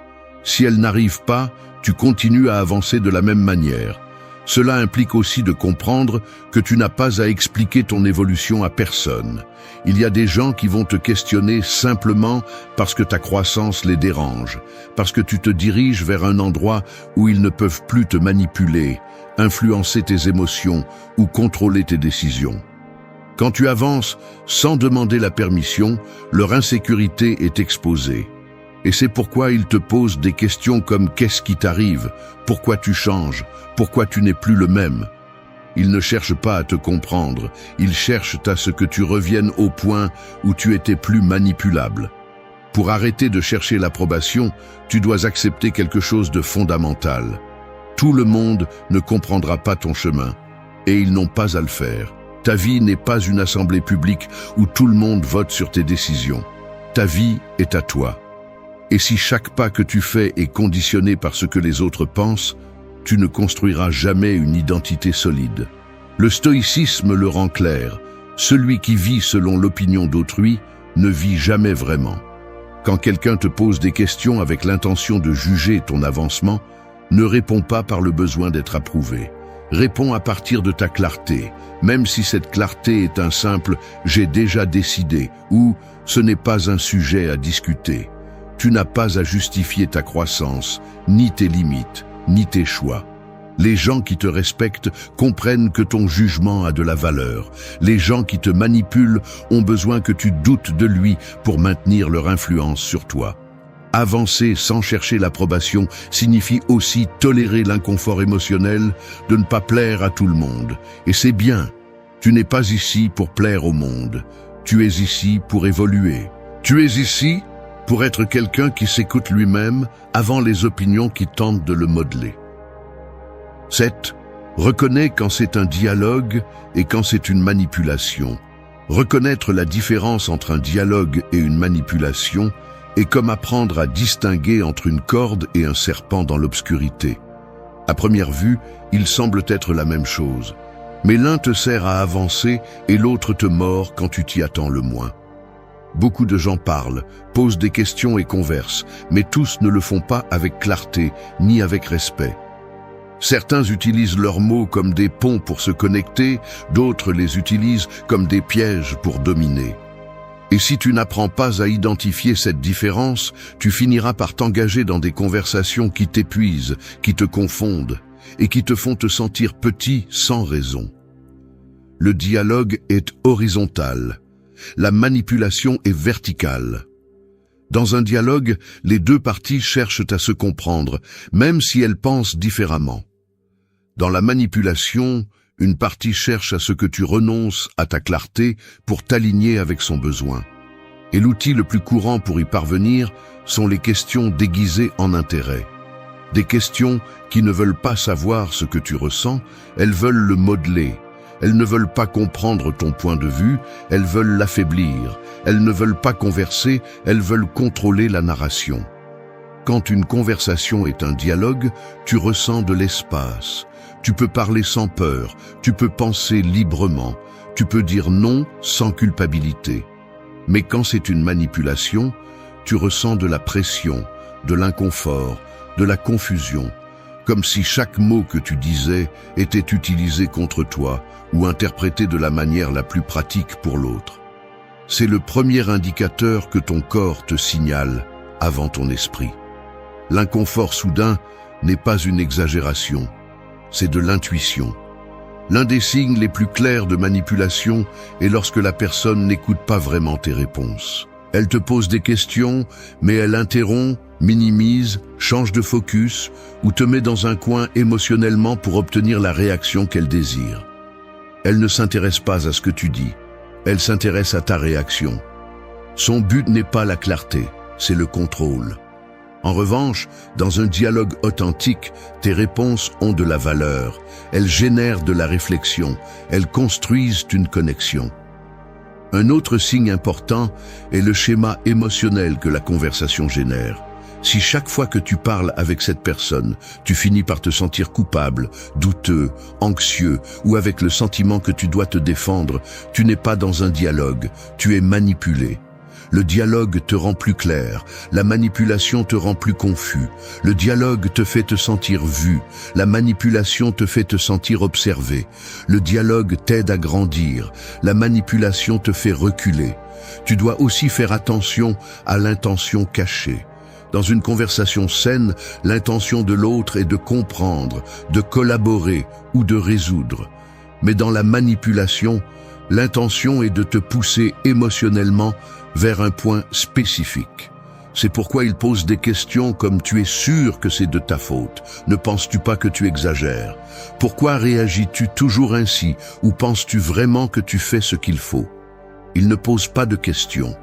Si elle n'arrive pas, tu continues à avancer de la même manière. Cela implique aussi de comprendre que tu n'as pas à expliquer ton évolution à personne. Il y a des gens qui vont te questionner simplement parce que ta croissance les dérange, parce que tu te diriges vers un endroit où ils ne peuvent plus te manipuler, influencer tes émotions ou contrôler tes décisions. Quand tu avances sans demander la permission, leur insécurité est exposée. Et c'est pourquoi ils te posent des questions comme « Qu'est-ce qui t'arrive ? Pourquoi tu changes ? Pourquoi tu n'es plus le même ?» Ils ne cherchent pas à te comprendre, ils cherchent à ce que tu reviennes au point où tu étais plus manipulable. Pour arrêter de chercher l'approbation, tu dois accepter quelque chose de fondamental. Tout le monde ne comprendra pas ton chemin, et ils n'ont pas à le faire. Ta vie n'est pas une assemblée publique où tout le monde vote sur tes décisions. Ta vie est à toi. Et si chaque pas que tu fais est conditionné par ce que les autres pensent, tu ne construiras jamais une identité solide. Le stoïcisme le rend clair. Celui qui vit selon l'opinion d'autrui ne vit jamais vraiment. Quand quelqu'un te pose des questions avec l'intention de juger ton avancement, ne réponds pas par le besoin d'être approuvé. Réponds à partir de ta clarté, même si cette clarté est un simple « j'ai déjà décidé » ou « ce n'est pas un sujet à discuter ». Tu n'as pas à justifier ta croissance, ni tes limites, ni tes choix. Les gens qui te respectent comprennent que ton jugement a de la valeur. Les gens qui te manipulent ont besoin que tu doutes de lui pour maintenir leur influence sur toi. Avancer sans chercher l'approbation signifie aussi tolérer l'inconfort émotionnel de ne pas plaire à tout le monde. Et c'est bien. Tu n'es pas ici pour plaire au monde. Tu es ici pour évoluer. Tu es ici pour être quelqu'un qui s'écoute lui-même avant les opinions qui tentent de le modeler. 7. Reconnais quand c'est un dialogue et quand c'est une manipulation. Reconnaître la différence entre un dialogue et une manipulation est comme apprendre à distinguer entre une corde et un serpent dans l'obscurité. À première vue, ils semblent être la même chose, mais l'un te sert à avancer et l'autre te mord quand tu t'y attends le moins. Beaucoup de gens parlent, posent des questions et conversent, mais tous ne le font pas avec clarté ni avec respect. Certains utilisent leurs mots comme des ponts pour se connecter, d'autres les utilisent comme des pièges pour dominer. Et si tu n'apprends pas à identifier cette différence, tu finiras par t'engager dans des conversations qui t'épuisent, qui te confondent et qui te font te sentir petit sans raison. Le dialogue est horizontal. La manipulation est verticale. Dans un dialogue, les deux parties cherchent à se comprendre, même si elles pensent différemment. Dans la manipulation, une partie cherche à ce que tu renonces à ta clarté pour t'aligner avec son besoin. Et l'outil le plus courant pour y parvenir sont les questions déguisées en intérêt. Des questions qui ne veulent pas savoir ce que tu ressens, elles veulent le modeler. Elles ne veulent pas comprendre ton point de vue, elles veulent l'affaiblir. Elles ne veulent pas converser, elles veulent contrôler la narration. Quand une conversation est un dialogue, tu ressens de l'espace. Tu peux parler sans peur, tu peux penser librement, tu peux dire non sans culpabilité. Mais quand c'est une manipulation, tu ressens de la pression, de l'inconfort, de la confusion, comme si chaque mot que tu disais était utilisé contre toi ou interprété de la manière la plus pratique pour l'autre. C'est le premier indicateur que ton corps te signale avant ton esprit. L'inconfort soudain n'est pas une exagération, c'est de l'intuition. L'un des signes les plus clairs de manipulation est lorsque la personne n'écoute pas vraiment tes réponses. Elle te pose des questions, mais elle interrompt, minimise, change de focus ou te met dans un coin émotionnellement pour obtenir la réaction qu'elle désire. Elle ne s'intéresse pas à ce que tu dis, elle s'intéresse à ta réaction. Son but n'est pas la clarté, c'est le contrôle. En revanche, dans un dialogue authentique, tes réponses ont de la valeur, elles génèrent de la réflexion, elles construisent une connexion. Un autre signe important est le schéma émotionnel que la conversation génère. Si chaque fois que tu parles avec cette personne, tu finis par te sentir coupable, douteux, anxieux ou avec le sentiment que tu dois te défendre, tu n'es pas dans un dialogue, tu es manipulé. Le dialogue te rend plus clair, la manipulation te rend plus confus. Le dialogue te fait te sentir vu, la manipulation te fait te sentir observé. Le dialogue t'aide à grandir, la manipulation te fait reculer. Tu dois aussi faire attention à l'intention cachée. Dans une conversation saine, l'intention de l'autre est de comprendre, de collaborer ou de résoudre. Mais dans la manipulation, l'intention est de te pousser émotionnellement vers un point spécifique. C'est pourquoi il pose des questions comme « Tu es sûr que c'est de ta faute? Ne penses-tu pas que tu exagères? Pourquoi réagis-tu toujours ainsi? Ou penses-tu vraiment que tu fais ce qu'il faut ?» Il ne pose pas de questions.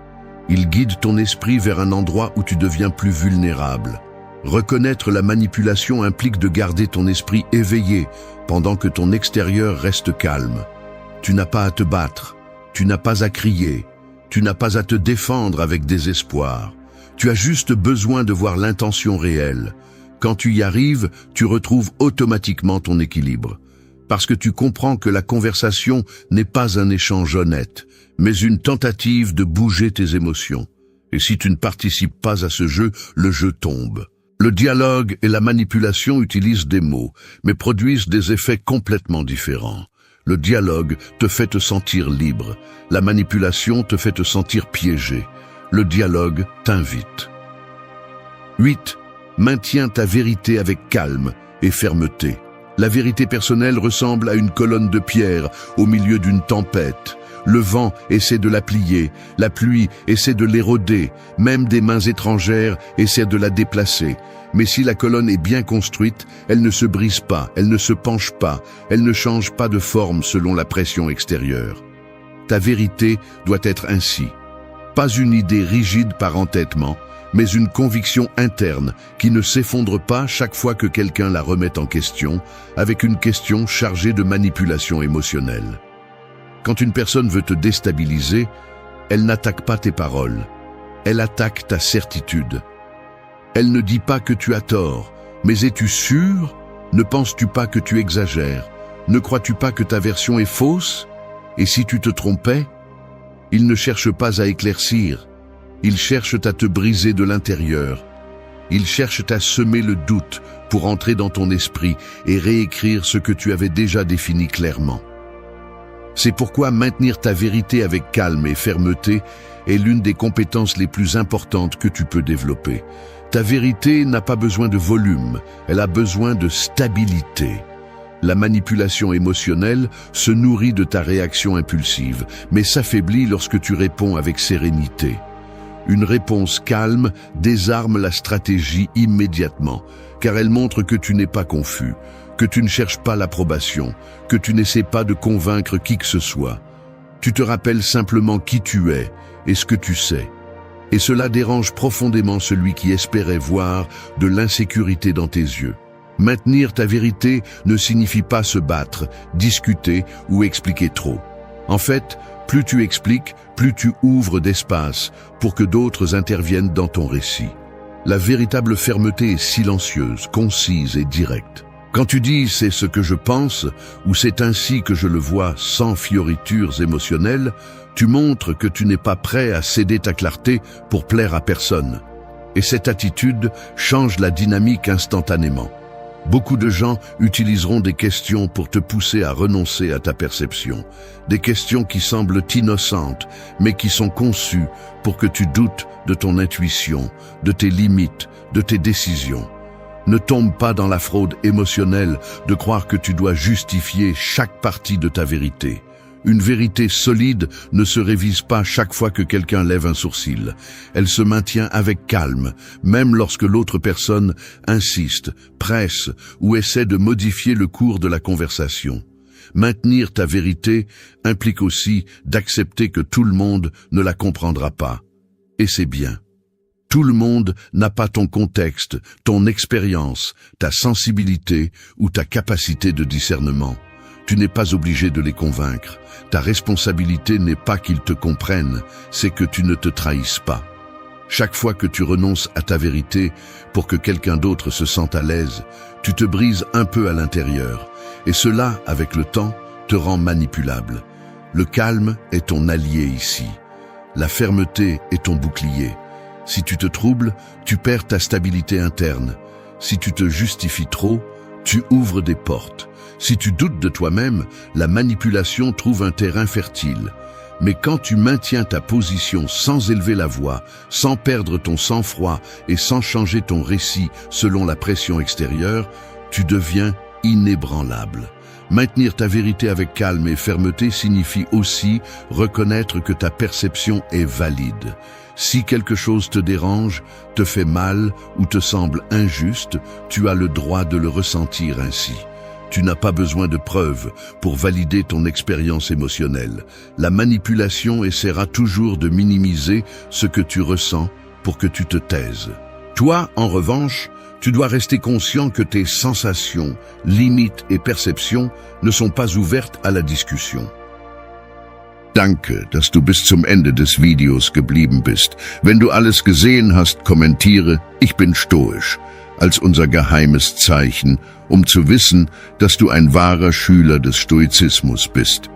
Il guide ton esprit vers un endroit où tu deviens plus vulnérable. Reconnaître la manipulation implique de garder ton esprit éveillé pendant que ton extérieur reste calme. Tu n'as pas à te battre, tu n'as pas à crier, tu n'as pas à te défendre avec désespoir. Tu as juste besoin de voir l'intention réelle. Quand tu y arrives, tu retrouves automatiquement ton équilibre. Parce que tu comprends que la conversation n'est pas un échange honnête, mais une tentative de bouger tes émotions. Et si tu ne participes pas à ce jeu, le jeu tombe. Le dialogue et la manipulation utilisent des mots, mais produisent des effets complètement différents. Le dialogue te fait te sentir libre. La manipulation te fait te sentir piégé. Le dialogue t'invite. 8. Maintiens ta vérité avec calme et fermeté. La vérité personnelle ressemble à une colonne de pierre au milieu d'une tempête. Le vent essaie de la plier, la pluie essaie de l'éroder, même des mains étrangères essaient de la déplacer. Mais si la colonne est bien construite, elle ne se brise pas, elle ne se penche pas, elle ne change pas de forme selon la pression extérieure. Ta vérité doit être ainsi. Pas une idée rigide par entêtement, mais une conviction interne qui ne s'effondre pas chaque fois que quelqu'un la remet en question, avec une question chargée de manipulation émotionnelle. Quand une personne veut te déstabiliser, elle n'attaque pas tes paroles, elle attaque ta certitude. Elle ne dit pas que tu as tort, mais es-tu sûr? Ne penses-tu pas que tu exagères? Ne crois-tu pas que ta version est fausse? Et si tu te trompais? Ils ne cherchent pas à éclaircir, ils cherchent à te briser de l'intérieur. Ils cherchent à semer le doute pour entrer dans ton esprit et réécrire ce que tu avais déjà défini clairement. C'est pourquoi maintenir ta vérité avec calme et fermeté est l'une des compétences les plus importantes que tu peux développer. Ta vérité n'a pas besoin de volume, elle a besoin de stabilité. La manipulation émotionnelle se nourrit de ta réaction impulsive, mais s'affaiblit lorsque tu réponds avec sérénité. Une réponse calme désarme la stratégie immédiatement, car elle montre que tu n'es pas confus, que tu ne cherches pas l'approbation, que tu n'essaies pas de convaincre qui que ce soit. Tu te rappelles simplement qui tu es et ce que tu sais. Et cela dérange profondément celui qui espérait voir de l'insécurité dans tes yeux. Maintenir ta vérité ne signifie pas se battre, discuter ou expliquer trop. En fait, plus tu expliques, plus tu ouvres d'espace pour que d'autres interviennent dans ton récit. La véritable fermeté est silencieuse, concise et directe. Quand tu dis « c'est ce que je pense » ou « c'est ainsi que je le vois » sans fioritures émotionnelles, tu montres que tu n'es pas prêt à céder ta clarté pour plaire à personne. Et cette attitude change la dynamique instantanément. Beaucoup de gens utiliseront des questions pour te pousser à renoncer à ta perception. Des questions qui semblent innocentes, mais qui sont conçues pour que tu doutes de ton intuition, de tes limites, de tes décisions. Ne tombe pas dans la fraude émotionnelle de croire que tu dois justifier chaque partie de ta vérité. Une vérité solide ne se révise pas chaque fois que quelqu'un lève un sourcil. Elle se maintient avec calme, même lorsque l'autre personne insiste, presse ou essaie de modifier le cours de la conversation. Maintenir ta vérité implique aussi d'accepter que tout le monde ne la comprendra pas. Et c'est bien. Tout le monde n'a pas ton contexte, ton expérience, ta sensibilité ou ta capacité de discernement. Tu n'es pas obligé de les convaincre. Ta responsabilité n'est pas qu'ils te comprennent, c'est que tu ne te trahisses pas. Chaque fois que tu renonces à ta vérité pour que quelqu'un d'autre se sente à l'aise, tu te brises un peu à l'intérieur. Et cela, avec le temps, te rend manipulable. Le calme est ton allié ici. La fermeté est ton bouclier. Si tu te troubles, tu perds ta stabilité interne. Si tu te justifies trop, tu ouvres des portes. Si tu doutes de toi-même, la manipulation trouve un terrain fertile. Mais quand tu maintiens ta position sans élever la voix, sans perdre ton sang-froid et sans changer ton récit selon la pression extérieure, tu deviens inébranlable. Maintenir ta vérité avec calme et fermeté signifie aussi reconnaître que ta perception est valide. Si quelque chose te dérange, te fait mal ou te semble injuste, tu as le droit de le ressentir ainsi. Tu n'as pas besoin de preuves pour valider ton expérience émotionnelle. La manipulation essaiera toujours de minimiser ce que tu ressens pour que tu te taises. Toi, en revanche, tu dois rester conscient que tes sensations, limites et perceptions ne sont pas ouvertes à la discussion. Danke, dass du bis zum Ende des Videos geblieben bist. Wenn du alles gesehen hast, kommentiere, ich bin stoisch, als unser geheimes Zeichen, um zu wissen, dass du ein wahrer Schüler des Stoizismus bist.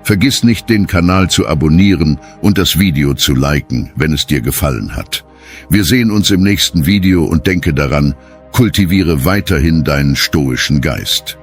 Vergiss nicht, den Kanal zu abonnieren und das Video zu liken, wenn es dir gefallen hat. Wir sehen uns im nächsten Video und denke daran, kultiviere weiterhin deinen stoischen Geist.